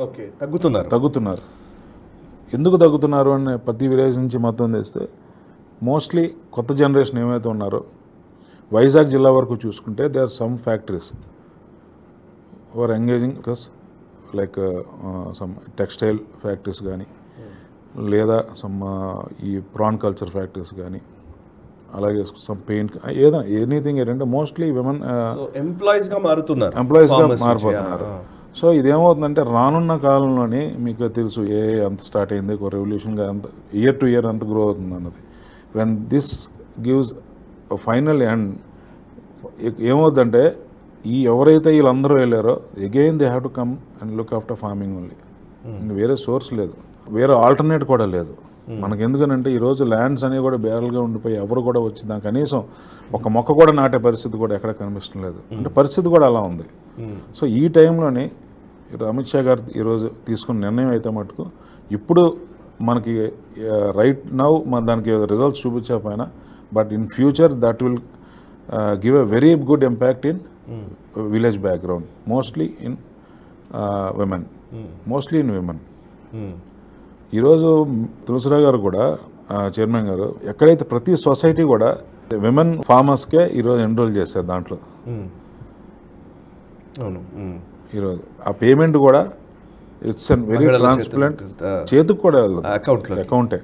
Okay, తగ్గుతున్నారు. ఎందుకు తగ్గుతున్నారు అని ప్రతి విలేజ్ నుంచి మొత్తం తెస్తే మోస్ట్లీ కొత్త జనరేషన్ ఏమైతే ఉన్నారో, వైజాగ్ జిల్లా వరకు చూసుకుంటే they are some factories are engaging like some textile factories కానీ, లేదా సమ్ ఈ ప్రాన్ కల్చర్ ఫ్యాక్టరీస్ కానీ, అలాగే సమ్ పెయింట్, ఏదైనా ఎనీథింగ్ ఏంటంటే మోస్ట్లీ విమెన్ ఎంప్లాయీస్గా మారిపోతున్నారు. సో ఇదేమవుతుందంటే రానున్న కాలంలోనే మీకు తెలుసు అంత స్టార్ట్ అయింది, ఒక రెవల్యూషన్గా అంత ఇయర్ టు ఇయర్ అంత గ్రో అవుతుంది అన్నది. When this gives final end ఏమవుతుందంటే ఎవరైతే వీళ్ళందరూ వెళ్ళారో again they have to come and look after farming only. వేరే సోర్స్ లేదు, వేరే ఆల్టర్నేట్ కూడా లేదు మనకి. ఎందుకనంటే ఈరోజు ల్యాండ్స్ అనేవి కూడా బేరల్గా ఉండిపోయి ఎవరు కూడా వచ్చి దాని కనీసం ఒక మొక్క కూడా నాటే పరిస్థితి కూడా ఎక్కడ కనిపించడం లేదు. అంటే పరిస్థితి కూడా అలా ఉంది. సో ఈ టైంలోనే అమిత్ షా గారు ఈరోజు తీసుకున్న నిర్ణయం అయితే మటుకు ఇప్పుడు మనకి రైట్ నౌ దానికి రిజల్ట్స్ చూపించకపోయినా but in future that will give a very good impact in village background, mostly in women. ఈరోజు తులసిరావు గారు కూడా చైర్మన్ గారు ఎక్కడైతే ప్రతి సొసైటీ కూడా విమెన్ ఫార్మర్స్కే ఈరోజు ఎన్రోల్ చేశారు దాంట్లో. ఈరోజు ఆ పేమెంట్ కూడా ఇట్స్ అన్ వెరీ ట్రాన్స్పరెంట్, చేతికి కూడా వెళ్ళదు, అకౌంటే.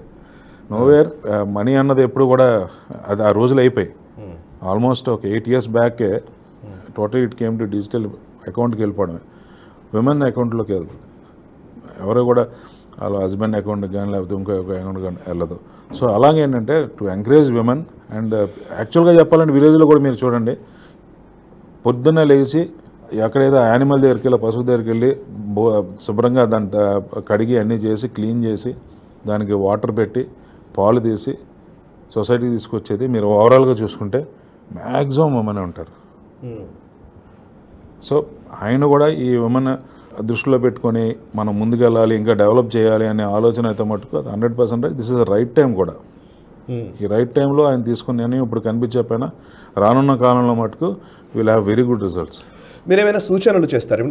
నోవేర్ మనీ అన్నది ఎప్పుడు కూడా అది ఆ రోజులు అయిపోయి ఆల్మోస్ట్ ఒక 8 years బ్యాకే total it came to digital అకౌంట్కి వెళ్ళిపోవడమే, విమెన్ అకౌంట్లోకి వెళ్తుంది. ఎవరో కూడా వాళ్ళ హస్బెండ్ అకౌంట్కి కానీ లేకపోతే ఇంకో అకౌంట్ కానీ వెళ్ళదు. సో అలాగే ఏంటంటే టు ఎంకరేజ్ విమెన్. అండ్ యాక్చువల్గా చెప్పాలంటే విలేజ్లో కూడా మీరు చూడండి, పొద్దున్నే లేచి ఎక్కడైతే యానిమల్ దగ్గరికి వెళ్ళి పశువు దగ్గరికి వెళ్ళి శుభ్రంగా దాన్ని కడిగి అన్నీ చేసి క్లీన్ చేసి దానికి వాటర్ పెట్టి పాలు తీసి సొసైటీకి తీసుకొచ్చేది మీరు ఓవరాల్గా చూసుకుంటే మ్యాక్సిమం ఉమెన్ ఉంటారు. సో ఆయన కూడా ఈ ఉమెన్ దృష్టిలో పెట్టుకొని మనం ముందుకెళ్ళాలి, ఇంకా డెవలప్ చేయాలి అనే ఆలోచన అయితే మటుకు అది 100% this is the right time కూడా. ఈ రైట్ టైంలో ఆయన తీసుకుని నేను ఇప్పుడు కనిపించకపోయినా రానున్న కాలంలో మటుకు will have very good results. మీరేమైనా సూచనలు చేస్తారు?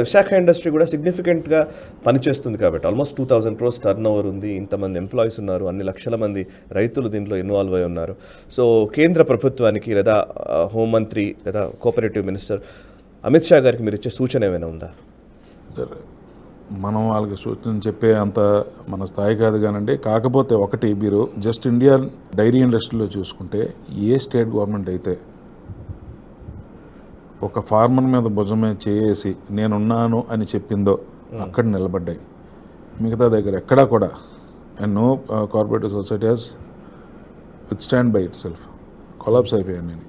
విశాఖ ఇండస్ట్రీ కూడా సిగ్నిఫికెంట్గా పనిచేస్తుంది కాబట్టి ఆల్మోస్ట్ 2000 crores టర్న్ ఓవర్ ఉంది, ఇంతమంది ఎంప్లాయీస్ ఉన్నారు, అన్ని లక్షల మంది రైతులు దీంట్లో ఇన్వాల్వ్ అయి ఉన్నారు. సో కేంద్ర ప్రభుత్వానికి లేదా హోంమంత్రి లేదా కోఆపరేటివ్ మినిస్టర్ అమిత్ షా గారికి మీరు ఇచ్చే సూచన ఏమైనా ఉందా? సరే, మనం వాళ్ళకి సూచన చెప్పే అంత మన స్థాయి కాదు కానండి. కాకపోతే ఒకటి, మీరు జస్ట్ ఇండియన్ డైరీ ఇండస్ట్రీలో చూసుకుంటే ఏ స్టేట్ గవర్నమెంట్ అయితే ఒక ఫార్మర్ మీద భుజం మీద చేసి నేనున్నాను అని చెప్పిందో అక్కడ నిలబడ్డాయి. మిగతా దగ్గర ఎక్కడా కూడా and no corporative society has withstand by itself, collapse అయిపోయాను నేను.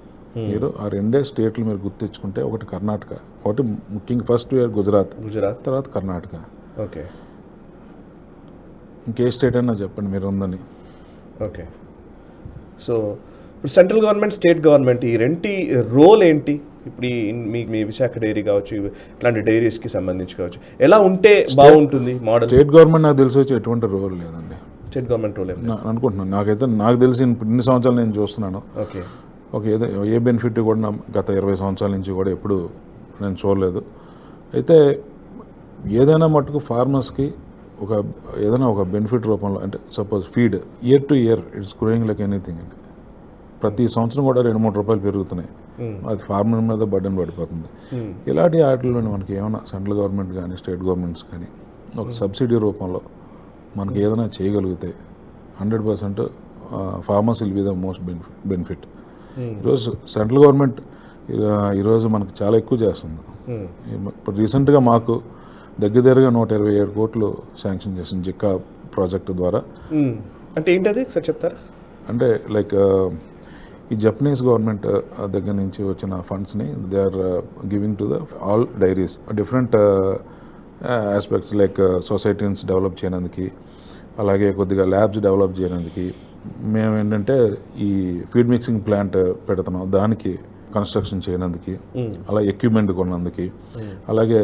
మీరు ఆ రెండే స్టేట్లు మీరు గుర్తించుకుంటే, ఒకటి కర్ణాటక, ఒకటి ముఖ్యంగా ఫస్ట్ గుజరాత్, తర్వాత కర్ణాటక. ఓకే, ఇంకే స్టేట్ అయినా చెప్పండి మీరు ఉందని. ఓకే, సో ఇప్పుడు సెంట్రల్ గవర్నమెంట్, స్టేట్ గవర్నమెంట్ ఈ రెంటి రోల్ ఏంటి? ఇప్పుడు మీ విశాఖ డైరీ కావచ్చు, ఇట్లాంటి డైరీస్కి సంబంధించి కావచ్చు, ఎలా ఉంటే బాగుంటుంది మోడల్? స్టేట్ గవర్నమెంట్ నాకు తెలిసి వచ్చి ఎటువంటి రోల్ లేదండి. స్టేట్ గవర్నమెంట్ రోల్ అనుకుంటున్నాను. నాకు తెలిసి ఇన్ని సంవత్సరాలు నేను చూస్తున్నాను. ఓకే, ఏ బెనిఫిట్ కూడా గత 20 సంవత్సరాల నుంచి కూడా ఎప్పుడు నేను చూడలేదు. అయితే ఏదైనా మట్టుకు ఫార్మర్స్కి ఏదైనా ఒక బెనిఫిట్ రూపంలో, అంటే suppose feed year to year it's growing like anything అండి. ప్రతి సంవత్సరం కూడా 2-3 రూపాయలు పెరుగుతున్నాయి. అది ఫార్మర్ మీద బర్డెన్ పడిపోతుంది. ఇలాంటి వాటిల్లోనే మనకి ఏమైనా సెంట్రల్ గవర్నమెంట్ కానీ స్టేట్ గవర్నమెంట్స్ కానీ ఒక సబ్సిడీ రూపంలో మనకి ఏదైనా చేయగలిగితే 100% farmers will be the most benefit. ఈరోజు సెంట్రల్ గవర్నమెంట్ ఈరోజు మనకు చాలా ఎక్కువ చేస్తుంది. ఇప్పుడు రీసెంట్గా మాకు దగ్గరగా 127 కోట్లు శాంక్షన్ చేసింది జిక్కా ప్రాజెక్టు ద్వారా. అంటే ఏంటది సార్ చెప్తారా? అంటే లైక్ ఈ జపనీస్ గవర్నమెంట్ దగ్గర నుంచి వచ్చిన ఫండ్స్ని they are giving to the all dairies different aspects like societies develop చేయడానికి, అలాగే కొద్దిగా ల్యాబ్స్ డెవలప్ చేయడానికి. మేము ఏంటంటే ఈ ఫీడ్ మిక్సింగ్ ప్లాంట్ పెడుతున్నాం, దానికి కన్స్ట్రక్షన్ చేయడానికి, అలా ఎక్విప్మెంట్ కొన్నందుకు, అలాగే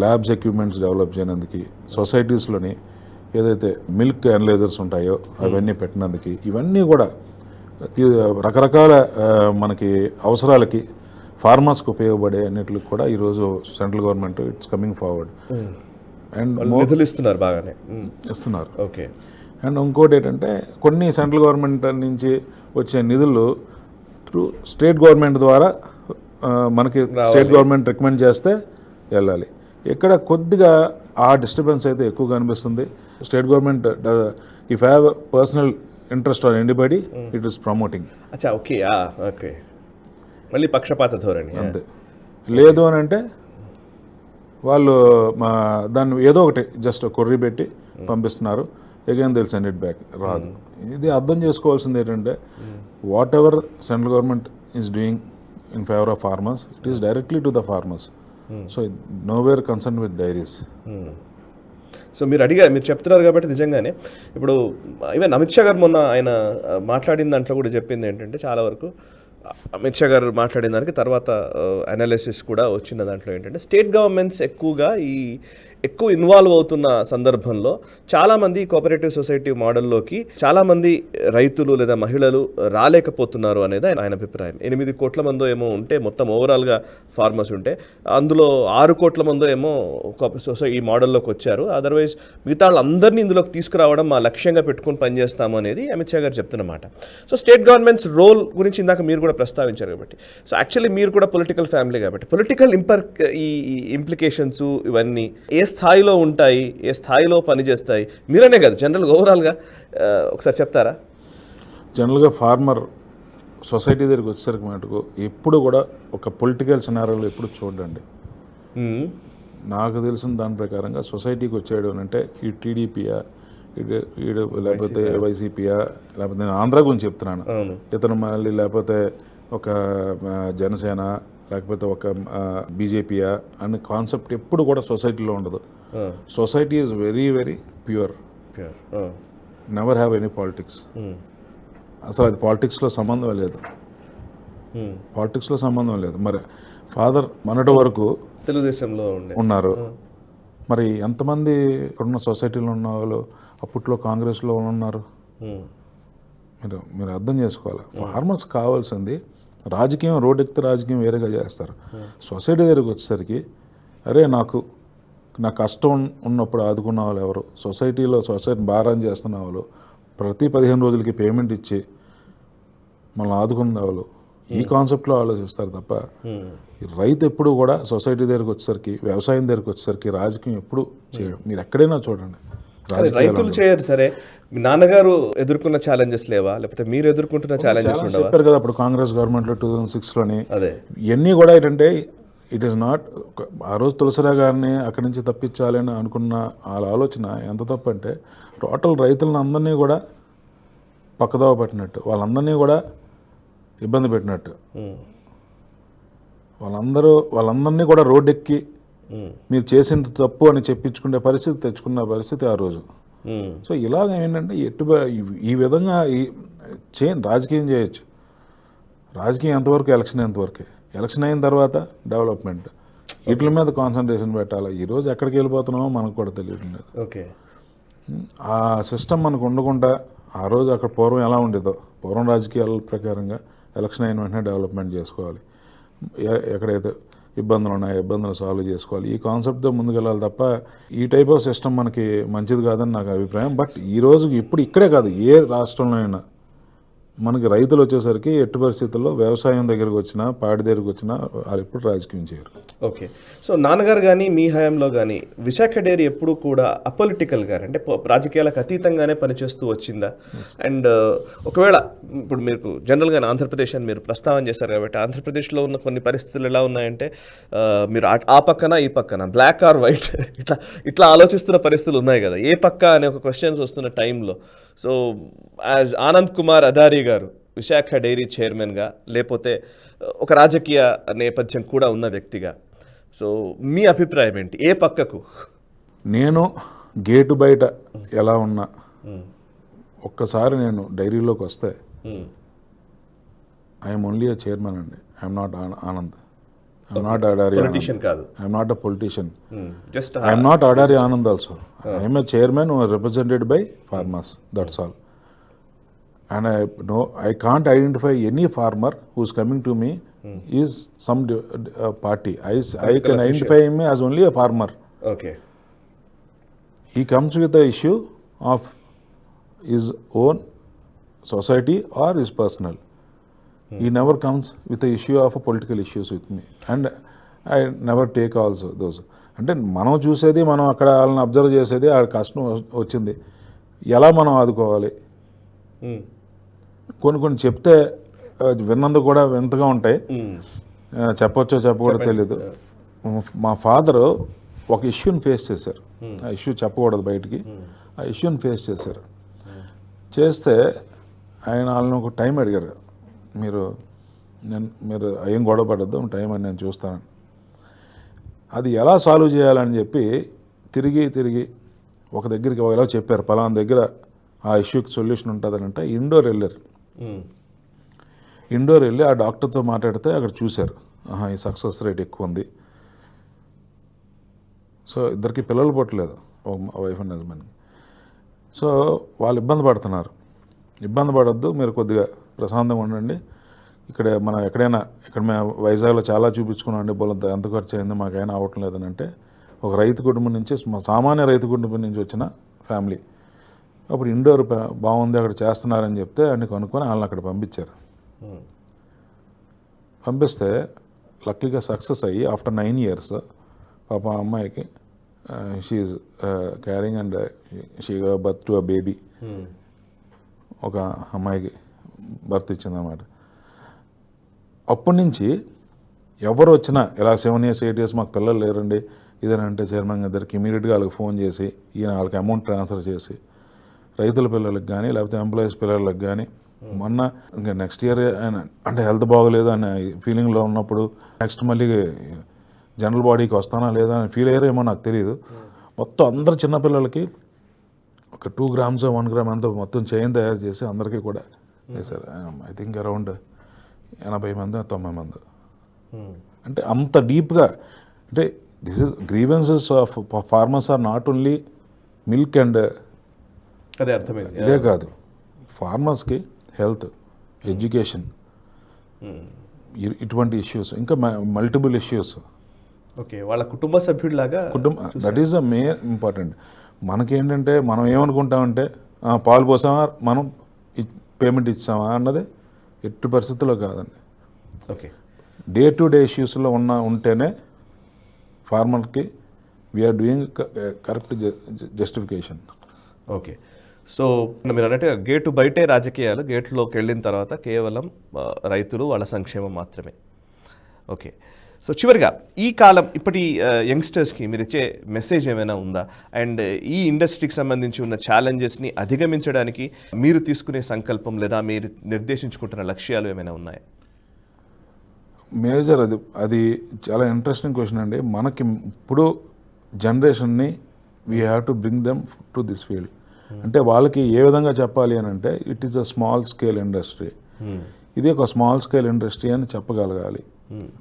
ల్యాబ్స్ ఎక్విప్మెంట్స్ డెవలప్ చేయడానికి, సొసైటీస్లోని ఏదైతే మిల్క్ అనలైజర్స్ ఉంటాయో అవన్నీ పెట్టినందుకు, ఇవన్నీ కూడా రకరకాల మనకి అవసరాలకి ఫార్మర్స్కి ఉపయోగపడే అన్నిటికి కూడా ఈరోజు central government it's coming forward and నిధులు ఇస్తున్నారు, బాగానే ఇస్తున్నారు. ఓకే, అండ్ ఇంకోటి ఏంటంటే కొన్ని సెంట్రల్ గవర్నమెంట్ నుంచి వచ్చే నిధులు త్రూ స్టేట్ గవర్నమెంట్ ద్వారా మనకి స్టేట్ గవర్నమెంట్ రికమెండ్ చేస్తే వెళ్ళాలి. ఇక్కడ కొద్దిగా ఆ డిస్టర్బెన్స్ అయితే ఎక్కువగా అనిపిస్తుంది. State government if have personal interest on anybody it is promoting. అచ్చా, ఓకే, ఓకే, మళ్ళీ పక్షపాత ధోరణి అంతే. లేదు అని అంటే వాళ్ళు దాన్ని ఏదో ఒకటి జస్ట్ కొర్రీ పెట్టి పంపిస్తున్నారు, again they'll send it back, రాదు. ఇది అర్థం చేసుకోవాల్సింది ఏంటంటే whatever central government is doing in favour of farmers, it is directly to the farmers. So nowhere concern with dairies. So మీరు చెప్తున్నారు కాబట్టి నిజంగానే ఇప్పుడు ఈవెన్ అమిత్ షా గారు మొన్న ఆయన మాట్లాడిన దాంట్లో కూడా చెప్పింది ఏంటంటే, చాలా వరకు అమిత్ షా గారు మాట్లాడిన దానికి తర్వాత అనాలిసిస్ కూడా వచ్చిన దాంట్లో ఏంటంటే, స్టేట్ గవర్నమెంట్స్ ఎక్కువ ఇన్వాల్వ్ అవుతున్న సందర్భంలో చాలామంది కోఆపరేటివ్ సొసైటీ మోడల్లోకి చాలామంది రైతులు లేదా మహిళలు రాలేకపోతున్నారు అనేది ఆయన అభిప్రాయం. 8 కోట్ల మందో ఏమో ఉంటే మొత్తం ఓవరాల్గా ఫార్మర్స్ ఉంటే, అందులో 6 కోట్ల మందో ఏమో ఈ మోడల్లోకి వచ్చారు. అదర్వైజ్ మిగతా వాళ్ళందరినీ ఇందులోకి తీసుకురావడం మా లక్ష్యంగా పెట్టుకుని పనిచేస్తాము అనేది అమిత్ షా గారు చెప్తున్నమాట. సో స్టేట్ గవర్నమెంట్స్ రోల్ గురించి ఇందాక మీరు కూడా ప్రస్తావించారు కాబట్టి, సో యాక్చువల్లీ మీరు కూడా పొలిటికల్ ఫ్యామిలీ కాబట్టి పొలిటికల్ ఈ ఇంప్లికేషన్స్ ఇవన్నీ ఏ స్థాయిలో ఉంటాయి, ఏ స్థాయిలో పనిచేస్తాయి మీరనే కదా జనరల్గా ఓవరాల్గా ఒకసారి చెప్తారా? జనరల్గా ఫార్మర్ సొసైటీ దగ్గరికి వచ్చేసరికి మటుకు ఎప్పుడు కూడా ఒక పొలిటికల్ సినారియోలో ఎప్పుడు చూడండి. నాకు తెలిసిన దాని ప్రకారంగా సొసైటీకి వచ్చాడు అని అంటే ఈ టీడీపీయా ఈడు లేకపోతే వైసీపీయా లేకపోతే నేను ఆంధ్ర గురించి చెప్తున్నాను, ఇతను మళ్ళీ లేకపోతే ఒక జనసేన లేకపోతే ఒక బీజేపీయా అనే కాన్సెప్ట్ ఎప్పుడు కూడా సొసైటీలో ఉండదు. Society is very very pure, never have any politics. అసలు అది పాలిటిక్స్లో సంబంధం లేదు, పాలిటిక్స్లో సంబంధం లేదు. మరి ఫాదర్ మొన్నటి వరకు తెలుగుదేశంలో ఉన్నారు, మరి ఎంతమంది ఇప్పుడున్న సొసైటీలో ఉన్న వాళ్ళు అప్పట్లో కాంగ్రెస్లో ఉన్నారు? మీరు అర్థం చేసుకోవాలి. ఫార్మర్స్ కావాల్సింది రాజకీయం, రోడ్ ఎక్కితే రాజకీయం వేరేగా చేస్తారు. సొసైటీ దగ్గరికి వచ్చేసరికి అరే నా కష్టం ఉన్నప్పుడు ఆదుకున్న వాళ్ళు ఎవరు? సొసైటీ భారం చేస్తున్న వాళ్ళు, ప్రతి 15 రోజులకి పేమెంట్ ఇచ్చి మనల్ని ఆదుకున్న వాళ్ళు ఈ కాన్సెప్ట్లో ఆలోచిస్తారు తప్ప రైతు ఎప్పుడు కూడా సొసైటీ దగ్గరికి వచ్చేసరికి, వ్యవసాయం దగ్గరికి వచ్చేసరికి రాజకీయం ఎప్పుడు చేయడం మీరు ఎక్కడైనా చూడండి. రైతులు చేయరు. సరే, మీ నాన్నగారు ఎదుర్కొన్న ఛాలెంజెస్ లేవా, లేకపోతే మీరు ఎదుర్కొంటున్న ఛాలెంజెస్ ఉండవా? చెప్పారు కదా అప్పుడు కాంగ్రెస్ గవర్నమెంట్లో 2006లోని అదే ఇవన్నీ కూడా ఏంటంటే ఇట్ ఈస్ నాట్. ఆ రోజు తులసిరావు గారిని అక్కడి నుంచి తప్పించాలి అని అనుకున్న వాళ్ళ ఆలోచన ఎంత తప్పు అంటే టోటల్ రైతులను అందరినీ కూడా పక్కదోవ పట్టినట్టు, వాళ్ళందరినీ కూడా ఇబ్బంది పెట్టినట్టు, వాళ్ళందరినీ కూడా రోడ్డెక్కి మీరు చేసింది తప్పు అని చెప్పించుకునే పరిస్థితి తెచ్చుకున్న పరిస్థితి ఆ రోజు. సో ఇలాగ ఏంటంటే ఈ విధంగా రాజకీయం చేయొచ్చు. రాజకీయం ఎంతవరకు, ఎలక్షన్ ఎంతవరకే. ఎలక్షన్ అయిన తర్వాత డెవలప్మెంట్, వీటి మీద కాన్సన్ట్రేషన్ పెట్టాలి. ఈరోజు ఎక్కడికి వెళ్ళిపోతున్నామో మనకు కూడా తెలియడం లేదు. ఓకే, ఆ సిస్టమ్ మనకు ఉండకుండా ఆ రోజు అక్కడ పూర్వం ఎలా ఉండేదో, పూర్వం రాజకీయాల ప్రకారంగా ఎలక్షన్ అయిన వెంటనే డెవలప్మెంట్ చేసుకోవాలి, ఎక్కడైతే ఇబ్బందులు ఉన్నాయో ఇబ్బందులు సాల్వ్ చేసుకోవాలి, ఈ కాన్సెప్ట్తో ముందుకెళ్ళాలి తప్ప ఈ టైప్ ఆఫ్ సిస్టమ్ మనకి మంచిది కాదని నాకు అభిప్రాయం. బట్ ఈరోజు ఇప్పుడు ఇక్కడే కాదు, ఏ రాష్ట్రంలో అయినా మనకి రైతులు వచ్చేసరికి ఎట్టి పరిస్థితుల్లో వ్యవసాయం దగ్గరకు వచ్చినా, పాడి దగ్గరకు వచ్చినా వాళ్ళు ఎప్పుడు రాజకీయం చేయరు. ఓకే, సో నాన్నగారు కానీ మీ హయాంలో కానీ విశాఖ డైరీ ఎప్పుడు కూడా అపొలిటికల్గా అంటే రాజకీయాలకు అతీతంగానే పనిచేస్తూ వచ్చిందా? అండ్ ఒకవేళ ఇప్పుడు మీకు జనరల్గా ఆంధ్రప్రదేశ్ అని మీరు ప్రస్తావన చేశారు కాబట్టి ఆంధ్రప్రదేశ్లో ఉన్న కొన్ని పరిస్థితులు ఎలా ఉన్నాయంటే మీరు ఆ పక్కన ఈ పక్కన బ్లాక్ ఆర్ వైట్ ఇట్లా ఆలోచిస్తున్న పరిస్థితులు ఉన్నాయి కదా, ఏ పక్క అనే ఒక క్వశ్చన్స్ వస్తున్న టైంలో సో యాజ్ ఆనంద్ కుమార్ అదారీ గారు విశాఖ డైరీ చైర్మన్గా, లేకపోతే ఒక రాజకీయ నేపథ్యం కూడా ఉన్న వ్యక్తిగా, సో మీ అభిప్రాయం ఏంటి? ఏ పక్కకు? నేను గేటు బయట ఎలా ఉన్నా ఒక్కసారి నేను డైరీలోకి వస్తే ఐఎమ్ ఓన్లీ అ చైర్మన్ అండి. I'm not Anand, I'm not Adari కాదు, I'm not a politician, I'm not Adari Anand also. I'm a chairman represented by farmers, that's all. And I can't identify any farmer who's coming to me is some party. I can identify him as only a farmer. Okay. He comes with the issue of his own society or his personal. He never comes with the issue of a political issues with me. And I never take also those. అంటే మనం చూసేది, మనం అక్కడ వాళ్ళని observe చేసేది, ఆ కష్టం వచ్చింది ఎలా మనం ఆదుకోవాలి. కొన్ని చెప్తే విన్నందుకు కూడా వింతగా ఉంటాయి, చెప్పొచ్చో చెప్పకూడదో తెలీదు. మా ఫాదరు ఒక ఇష్యూని ఫేస్ చేశారు, ఆ ఇష్యూ చెప్పకూడదు బయటికి, ఆ ఇష్యూని ఫేస్ చేశారు. చేస్తే ఆయన వాళ్ళని ఒక టైం అడిగారు, మీరు ఏం గొడవ పడద్దు, టైం అని నేను చూస్తానని. అది ఎలా సాల్వ్ చేయాలని చెప్పి తిరిగి ఒక దగ్గరికి ఎలా చెప్పారు, పలానా దగ్గర ఆ ఇష్యూకి సొల్యూషన్ ఉంటుందనంటే ఇండోర్ వెళ్ళారు. ఇండోర్ వెళ్ళి ఆ డాక్టర్తో మాట్లాడితే అక్కడ చూశారు, ఈ సక్సెస్ రేట్ ఎక్కువ ఉంది. సో ఇద్దరికి పిల్లలు పుట్టలేదు, వైఫ్ అండ్ హస్బెండ్. సో వాళ్ళు ఇబ్బంది పడుతున్నారు. ఇబ్బంది పడద్దు, మీరు కొద్దిగా ప్రశాంతంగా ఉండండి. మనం ఎక్కడైనా ఇక్కడ మేము వైజాగ్లో చాలా చూపించుకున్నామండి, బోలంత ఎంత ఖర్చు అయింది, మాకైనా అవ్వటం లేదని. అంటే ఒక రైతు కుటుంబం నుంచి, సామాన్య రైతు కుటుంబం నుంచి వచ్చిన ఫ్యామిలీ అప్పుడు ఇండోర్ బాగుంది అక్కడ చేస్తున్నారని చెప్తే అన్ని కనుక్కొని వాళ్ళని అక్కడ పంపించారు. పంపిస్తే లక్కీగా సక్సెస్ అయ్యి ఆఫ్టర్ 9 years పాప అమ్మాయికి she's carrying and she birth to a baby, ఒక అమ్మాయికి బర్త్ ఇచ్చిందన్నమాట. అప్పటి నుంచి ఎవరు వచ్చినా ఇలా 7 years 8 years మాకు పిల్లలు లేరండి, ఇదేనంటే చైర్మన్ గారికి ఇమీడియట్గా వాళ్ళకి ఫోన్ చేసి ఈయన వాళ్ళకి అమౌంట్ ట్రాన్స్ఫర్ చేసి రైతుల పిల్లలకు కానీ లేకపోతే ఎంప్లాయీస్ పిల్లలకు కానీ మొన్న ఇంకా నెక్స్ట్ ఇయర్ అంటే హెల్త్ బాగోలేదు అనే ఫీలింగ్లో ఉన్నప్పుడు నెక్స్ట్ మళ్ళీ జనరల్ బాడీకి వస్తానా లేదా అని ఫీల్ అయ్యారేమో నాకు తెలియదు. మొత్తం అందరు చిన్నపిల్లలకి ఒక 2 grams 1 gram అంతా మొత్తం చైన్ తయారు చేసి అందరికీ కూడా చేశారు. ఐ థింక్ అరౌండ్ 80 మంది 90 మంది. అంటే అంత డీప్గా అంటే this is grievances of farmers are not only milk and అదే అర్థమైంది. ఇదే కాదు, ఫార్మర్స్కి హెల్త్, ఎడ్యుకేషన్, ఇటువంటి ఇష్యూస్, ఇంకా మల్టిపుల్ ఇష్యూస్. ఓకే, వాళ్ళ కుటుంబ సభ్యుడిలాగా that is the main important. మనకేంటంటే మనం ఏమనుకుంటామంటే పాలు పోసామా మనం పేమెంట్ ఇచ్చామా అన్నది ఎట్టి పరిస్థితుల్లో కాదండి. ఓకే, డే టు డే ఇష్యూస్లో ఉంటేనే ఫార్మర్కి we are doing correct justification. Okay, so మీరు అన్నట్టుగా గేటు బయటే రాజకీయాలు, గేట్లోకి వెళ్ళిన తర్వాత కేవలం రైతులు వాళ్ళ సంక్షేమం మాత్రమే. ఓకే, సో చివరిగా ఈ కాలం ఇప్పటి యంగ్స్టర్స్కి మీరు ఇచ్చే మెసేజ్ ఏమైనా ఉందా? అండ్ ఈ ఇండస్ట్రీకి సంబంధించి ఉన్న ఛాలెంజెస్ని అధిగమించడానికి మీరు తీసుకునే సంకల్పం లేదా మీరు నిర్దేశించుకుంటున్న లక్ష్యాలు ఏమైనా ఉన్నాయా? మేజర్ అది చాలా ఇంట్రెస్టింగ్ క్వశ్చన్ అండి. మనకి ఇప్పుడు జనరేషన్ని we have to bring them to this field. అంటే వాళ్ళకి ఏ విధంగా చెప్పాలి అని అంటే it is a small scale industry, ఇది ఒక స్మాల్ స్కేల్ ఇండస్ట్రీ అని చెప్పగలగాలి.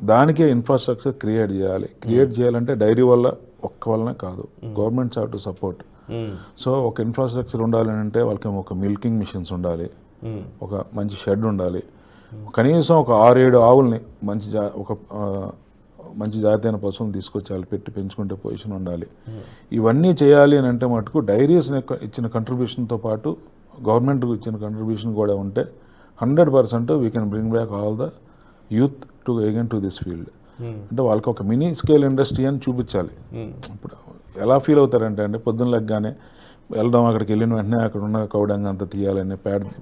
దానికే ఇన్ఫ్రాస్ట్రక్చర్ క్రియేట్ చేయాలి. క్రియేట్ చేయాలంటే డైరీ వల్ల ఒక్క వల్లనే కాదు, governments have to support. So ఒక ఇన్ఫ్రాస్ట్రక్చర్ ఉండాలి అంటే వాళ్ళకి ఒక మిల్కింగ్ మిషన్స్ ఉండాలి, ఒక మంచి షెడ్ ఉండాలి, కనీసం ఒక 6-7 ఆవుల్ని మంచి జాతి అయిన పశువులను తీసుకొచ్చి వాళ్ళు పెట్టి పెంచుకుంటే పొజిషన్ ఉండాలి. ఇవన్నీ చేయాలి అని అంటే మటుకు డైరీస్ ఇచ్చిన కంట్రిబ్యూషన్తో పాటు గవర్నమెంట్ ఇచ్చిన కంట్రిబ్యూషన్ కూడా ఉంటే 100% we can bring back all the youth to again to this field. అంటే వాళ్ళకి ఒక మినీ స్కేల్ ఇండస్ట్రీ అని చూపించాలి. ఇప్పుడు ఎలా ఫీల్ అవుతారంటే అండి, పొద్దున్న లెగ్గానే వెళ్ళడం, అక్కడికి వెళ్ళిన వెంటనే అక్కడ ఉన్న కౌడంగా అంతా తీయాలని,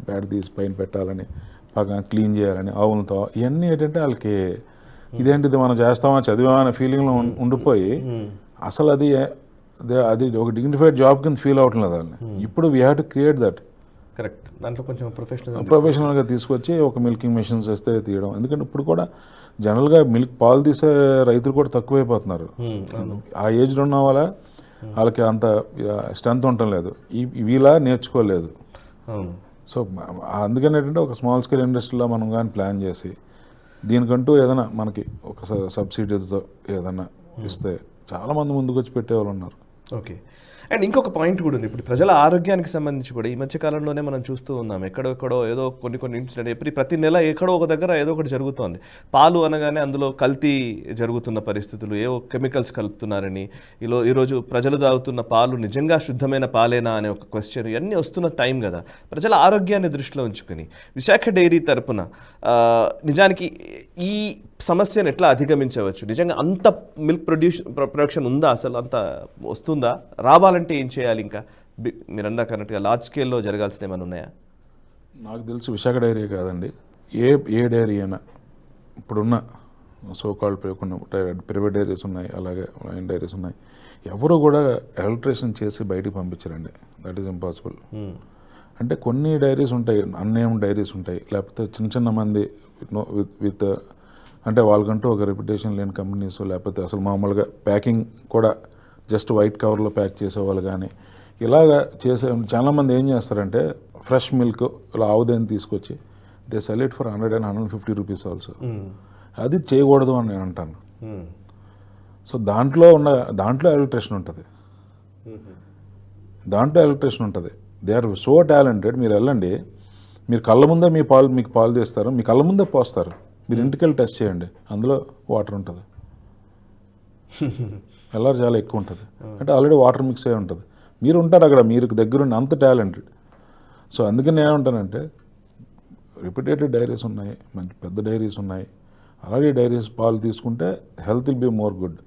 ప్యాడ్ తీసి పైన పెట్టాలని, పక్కన క్లీన్ చేయాలని, ఆవులతో ఇవన్నీ ఏంటంటే వాళ్ళకి ఇదేంటిది మనం చేస్తామా చదివామా అనే ఫీలింగ్లో ఉండిపోయి అసలు అది ఒక డిగ్నిఫైడ్ జాబ్ కింద ఫీల్ అవ్వట్లేదు వాళ్ళని. ఇప్పుడు we have to create that. Correct, దాంట్లో కొంచెం ప్రొఫెషనల్గా తీసుకొచ్చి ఒక మిల్కింగ్ మెషిన్స్ వేస్తే తీయడం. ఎందుకంటే ఇప్పుడు కూడా జనరల్గా పాలు తీసే రైతులు కూడా తక్కువైపోతున్నారు. ఆ ఏజ్లో ఉన్న వాళ్ళకి అంత స్ట్రెంత్ ఉండటం లేదు, వీలా నేర్చుకోలేదు. సో అందుకని ఏంటంటే ఒక స్మాల్ స్కేల్ ఇండస్ట్రీలో మనం కానీ ప్లాన్ చేసి దీనికంటూ ఏదైనా మనకి ఒక సబ్సిడీతో ఏదైనా ఇస్తే చాలామంది ముందుకు వచ్చి పెట్టేవాళ్ళు ఉన్నారు. ఓకే, అండ్ ఇంకొక పాయింట్ కూడా ఉంది. ఇప్పుడు ప్రజల ఆరోగ్యానికి సంబంధించి కూడా ఈ మధ్యకాలంలోనే మనం చూస్తూ ఉన్నాం, ఎక్కడో ఏదో కొన్ని ఇన్సిడెంట్ ప్రతి నెల ఎక్కడో ఒక దగ్గర ఏదో ఒకటి జరుగుతోంది. పాలు అనగానే అందులో కల్తీ జరుగుతున్న పరిస్థితులు, ఏవో కెమికల్స్ కలుపుతున్నారని, ఈరోజు ప్రజలు తాగుతున్న పాలు నిజంగా శుద్ధమైన పాలేనా అనే ఒక క్వశ్చన్, ఇవన్నీ వస్తున్న టైం కదా. ప్రజల ఆరోగ్యాన్ని దృష్టిలో ఉంచుకొని విశాఖ డైరీ తరపున నిజానికి ఈ సమస్యను ఎట్లా అధిగమించవచ్చు? నిజంగా అంత మిల్క్ ప్రొడక్షన్ ఉందా, అసలు అంత వస్తుందా? రావాలంటే ఏం చేయాలి? ఇంకా మీరు అందాక అన్నట్టుగా లార్జ్ స్కేల్లో జరగాల్సిన ఏమైనా ఉన్నాయా? నాకు తెలిసి విశాఖ డైరీ కాదండి, ఏ డైరీ అయినా ఇప్పుడున్న సోకాల్డ్ ప్రైవేట్ డైరీస్ ఉన్నాయి, అలాగే డైరీస్ ఉన్నాయి, ఎవరు కూడా ఎలక్ట్రేషన్ చేసి బయటికి పంపించరండి. That is impossible. అంటే కొన్ని డైరీస్ ఉంటాయి, అన్నేమ్ డైరీస్ ఉంటాయి, లేకపోతే చిన్న మంది విత్ అంటే వాళ్ళకంటూ ఒక రెప్యుటేషన్ లేని కంపెనీస్, లేకపోతే అసలు మామూలుగా ప్యాకింగ్ కూడా జస్ట్ వైట్ కవర్లో ప్యాక్ చేసేవాళ్ళు కానీ ఇలాగా చాలామంది ఏం చేస్తారంటే ఫ్రెష్ మిల్క్ ఇలా ఆవుదేని తీసుకొచ్చి they sell it for 100 and 150 rupees also. అది చేయకూడదు అని నేను అంటాను. సో దాంట్లో ఎలక్ట్రేషన్ ఉంటుంది, దే ఆర్ సో టాలెంటెడ్. మీరు వెళ్ళండి, మీరు కళ్ళ ముందే మీకు పాలు తీస్తారు, మీ కళ్ళ ముందే పోస్తారు. మీరు ఇంటికి వెళ్ళి టెస్ట్ చేయండి, అందులో వాటర్ ఉంటుంది, ఎల్ఆర్ చాలా ఎక్కువ ఉంటుంది. అంటే ఆల్రెడీ వాటర్ మిక్స్ అయి ఉంటుంది. మీరు ఉంటారు అక్కడ, మీరు దగ్గరుండి అంత టాలెంటెడ్. సో అందుకని నేనేమంటానంటే రిప్యూటెడ్ డైరీస్ ఉన్నాయి, మంచి పెద్ద డైరీస్ ఉన్నాయి, అలాగే డైరీస్ పాలు తీసుకుంటే health will be more good.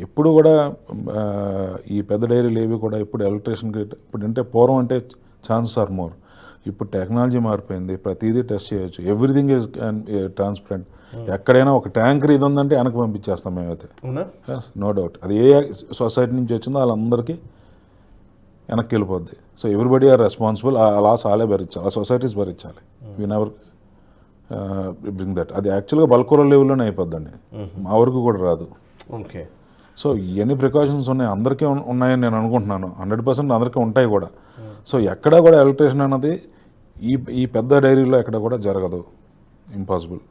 ఎప్పుడు కూడా ఈ పెద్ద డైరీలు ఏవి కూడా ఇప్పుడు ఎలక్ట్రేషన్కి ఇప్పుడు అంటే పూర్వం అంటే ఛాన్సెస్ ఆర్ మోర్. ఇప్పుడు టెక్నాలజీ మారిపోయింది, ప్రతిదీ టెస్ట్ చేయొచ్చు, ఎవ్రీథింగ్ ఈజ్ ట్రాన్స్పరెంట్. ఎక్కడైనా ఒక ట్యాంకర్ ఇది ఉందంటే వెనక్కి పంపించేస్తాం మేమైతే, నో డౌట్. అది ఏ సొసైటీ నుంచి వచ్చిందో వాళ్ళందరికీ వెనక్కి వెళ్ళిపోద్ది. So everybody are responsible. ఆ లాస్ వాళ్ళే భరించాలి, ఆ సొసైటీస్ భరించాలి. We never bring that. అది యాక్చువల్గా బల్కోర లెవెల్లోనే అయిపోద్దండి, మా వరకు కూడా రాదు. ఓకే. సో ఎన్ని ప్రికాషన్స్ ఉన్నాయి అందరికీ ఉన్నాయని నేను అనుకుంటున్నాను. 100% అందరికీ ఉంటాయి కూడా. సో ఎక్కడా కూడా ఎలక్ట్రిషన్ అన్నది ఈ పెద్ద డైరీలో ఎక్కడ కూడా జరగదు, ఇంపాసిబుల్.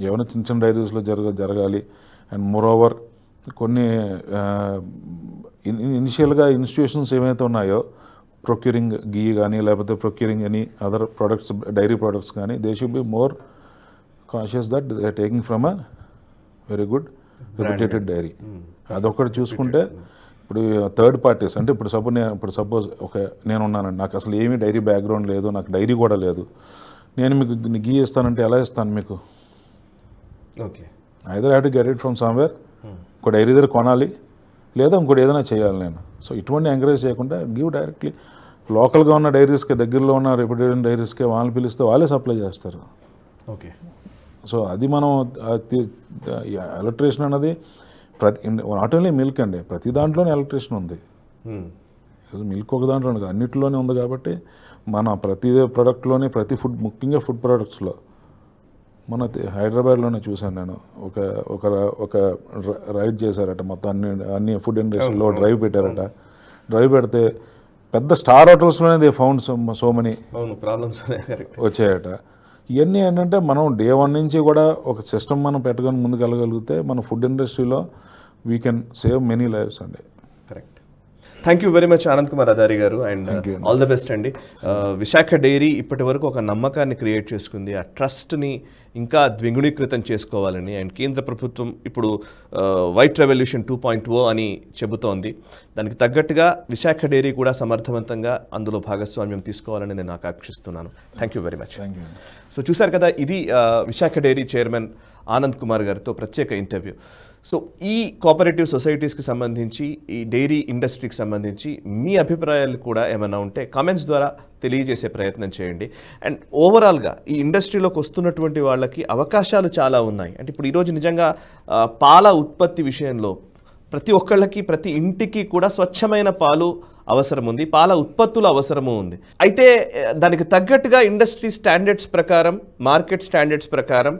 ఏమైనా చిన్న చిన్న డైరీస్లో జరగాలి. అండ్ మోర్ ఓవర్ కొన్ని ఇనిషియల్గా ఇన్స్టిట్యూషన్స్ ఏమైతే ఉన్నాయో, ప్రొక్యూరింగ్ గీ కానీ లేకపోతే procuring any other products, dairy products కానీ, they should be more conscious that they are taking from a very good reputated dairy. అదొకటి చూసుకుంటే ఇప్పుడు థర్డ్ పార్టీస్ అంటే ఇప్పుడు సపోజ్ నేను ఉన్నానండి, నాకు అసలు ఏమీ డైరీ బ్యాక్గ్రౌండ్ లేదు, నాకు డైరీ కూడా లేదు, నేను మీకు గీ ఇస్తానంటే ఎలా ఇస్తాను మీకు? Okay. Either have to get it from somewhere, ఒక డైరీ దగ్గర కొనాలి, లేదా ఇంకోటి ఏదైనా చేయాలి నేను. సో ఇటువంటి ఎంకరేజ్ చేయకుండా గివ్ డైరెక్ట్లీ లోకల్గా ఉన్న డైరీస్కి, దగ్గరలో ఉన్న రెప్యుటేషన్ డైరీస్కి వాళ్ళని పిలిస్తే వాళ్ళే సప్లై చేస్తారు. ఓకే. సో అది మనం ఎలక్ట్రిషన్ అన్నది నాట్ ఓన్లీ మిల్క్ అండి, ప్రతి దాంట్లోనే ఎలక్ట్రిషన్ ఉంది. మిల్క్ ఒక దాంట్లో ఉంది, అన్నిటిలోనే ఉంది. కాబట్టి మన ప్రతి ప్రోడక్ట్లోనే, ప్రతి ఫుడ్, ముఖ్యంగా ఫుడ్ ప్రోడక్ట్స్లో, మన హైదరాబాద్లోనే చూశాను నేను, ఒక రైడ్ చేశారట, మొత్తం అన్ని ఫుడ్ ఇండస్ట్రీలో డ్రైవ్ పెట్టారట. డ్రైవ్ పెడితే పెద్ద స్టార్ హోటల్స్లోనే they found so many problems వచ్చాయట. ఇవన్నీ ఏంటంటే మనం డే 1 నుంచి కూడా ఒక సిస్టమ్ మనం పెట్టుకొని ముందుకు వెళ్ళగలిగితే మన ఫుడ్ ఇండస్ట్రీలో we can save many lifes అండి. Correct. Thank you very much Anand Kumar Adari గారు, అండ్ ఆల్ ద బెస్ట్ అండి. విశాఖ డైరీ ఇప్పటి వరకు ఒక నమ్మకాన్ని క్రియేట్ చేసుకుంది, ఆ ట్రస్ట్ని ఇంకా ద్విగుణీకృతం చేసుకోవాలని. అండ్ కేంద్ర ప్రభుత్వం ఇప్పుడు వైట్ రెవల్యూషన్ 2.0 అని చెబుతోంది. దానికి తగ్గట్టుగా విశాఖ డైరీ కూడా సమర్థవంతంగా అందులో భాగస్వామ్యం తీసుకోవాలని నేను ఆకాంక్షిస్తున్నాను. Thank you very much. So చూశారు కదా, ఇది విశాఖ డైరీ చైర్మన్ ఆనంద్ కుమార్ గారితో ప్రత్యేక ఇంటర్వ్యూ. సో ఈ కోఆపరేటివ్ సొసైటీస్కి సంబంధించి, ఈ డైరీ ఇండస్ట్రీకి సంబంధించి మీ అభిప్రాయాలు కూడా ఏమైనా ఉంటే కామెంట్స్ ద్వారా తెలియజేసే ప్రయత్నం చేయండి. అండ్ ఓవరాల్గా ఈ ఇండస్ట్రీలోకి వస్తున్నటువంటి వాళ్ళకి అవకాశాలు చాలా ఉన్నాయి. అంటే ఇప్పుడు ఈరోజు నిజంగా పాల ఉత్పత్తి విషయంలో ప్రతి ఒక్కళ్ళకి, ప్రతి ఇంటికి కూడా స్వచ్ఛమైన పాలు అవసరం ఉంది, పాల ఉత్పత్తుల అవసరము ఉంది. అయితే దానికి తగ్గట్టుగా ఇండస్ట్రీ స్టాండర్డ్స్ ప్రకారం, మార్కెట్ స్టాండర్డ్స్ ప్రకారం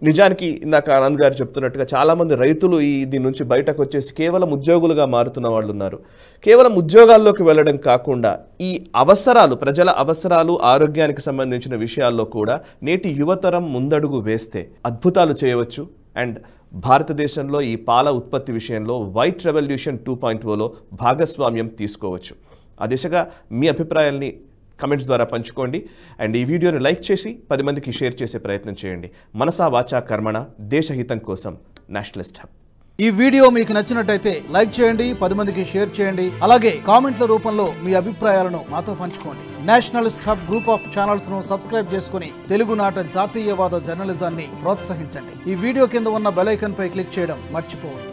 నిజానికి ఇందాక ఆనంద్ గారు చెప్తున్నట్టుగా చాలామంది రైతులు దీని నుంచి బయటకు వచ్చేసి కేవలం ఉద్యోగులుగా మారుతున్న వాళ్ళు ఉన్నారు. కేవలం ఉద్యోగాల్లోకి వెళ్ళడం కాకుండా ఈ అవసరాలు, ప్రజల అవసరాలు, ఆరోగ్యానికి సంబంధించిన విషయాల్లో కూడా నేటి యువతరం ముందడుగు వేస్తే అద్భుతాలు చేయవచ్చు. అండ్ భారతదేశంలో ఈ పాల ఉత్పత్తి విషయంలో వైట్ రెవల్యూషన్ 2.0లో భాగస్వామ్యం తీసుకోవచ్చు. ఆ దిశగా మీ అభిప్రాయాల్ని కమెంట్స్ ద్వారా పంచుకోండి. అండ్ ఈ వీడియోని లైక్ చేసి 10 మందికి షేర్ చేసే ప్రయత్నం చేయండి. మనసా వాచా కర్మణ, దేశహితం కోసం నేషనలిస్ట్ హబ్. ఈ వీడియో మీకు నచ్చినట్టయితే లైక్ చేయండి, 10 మందికి షేర్ చేయండి. అలాగే కామెంట్ల రూపంలో మీ అభిప్రాయాలను మాతో పంచుకోండి. Nationalist hub group of channels ను సబ్స్క్రైబ్ చేసుకుని తెలుగునాట జాతీయవాద జర్నలిజాన్ని ప్రోత్సహించండి. ఈ వీడియో కింద ఉన్న బెల్ ఐకాన్ పై క్లిక్ చేయడం మర్చిపోవద్దు.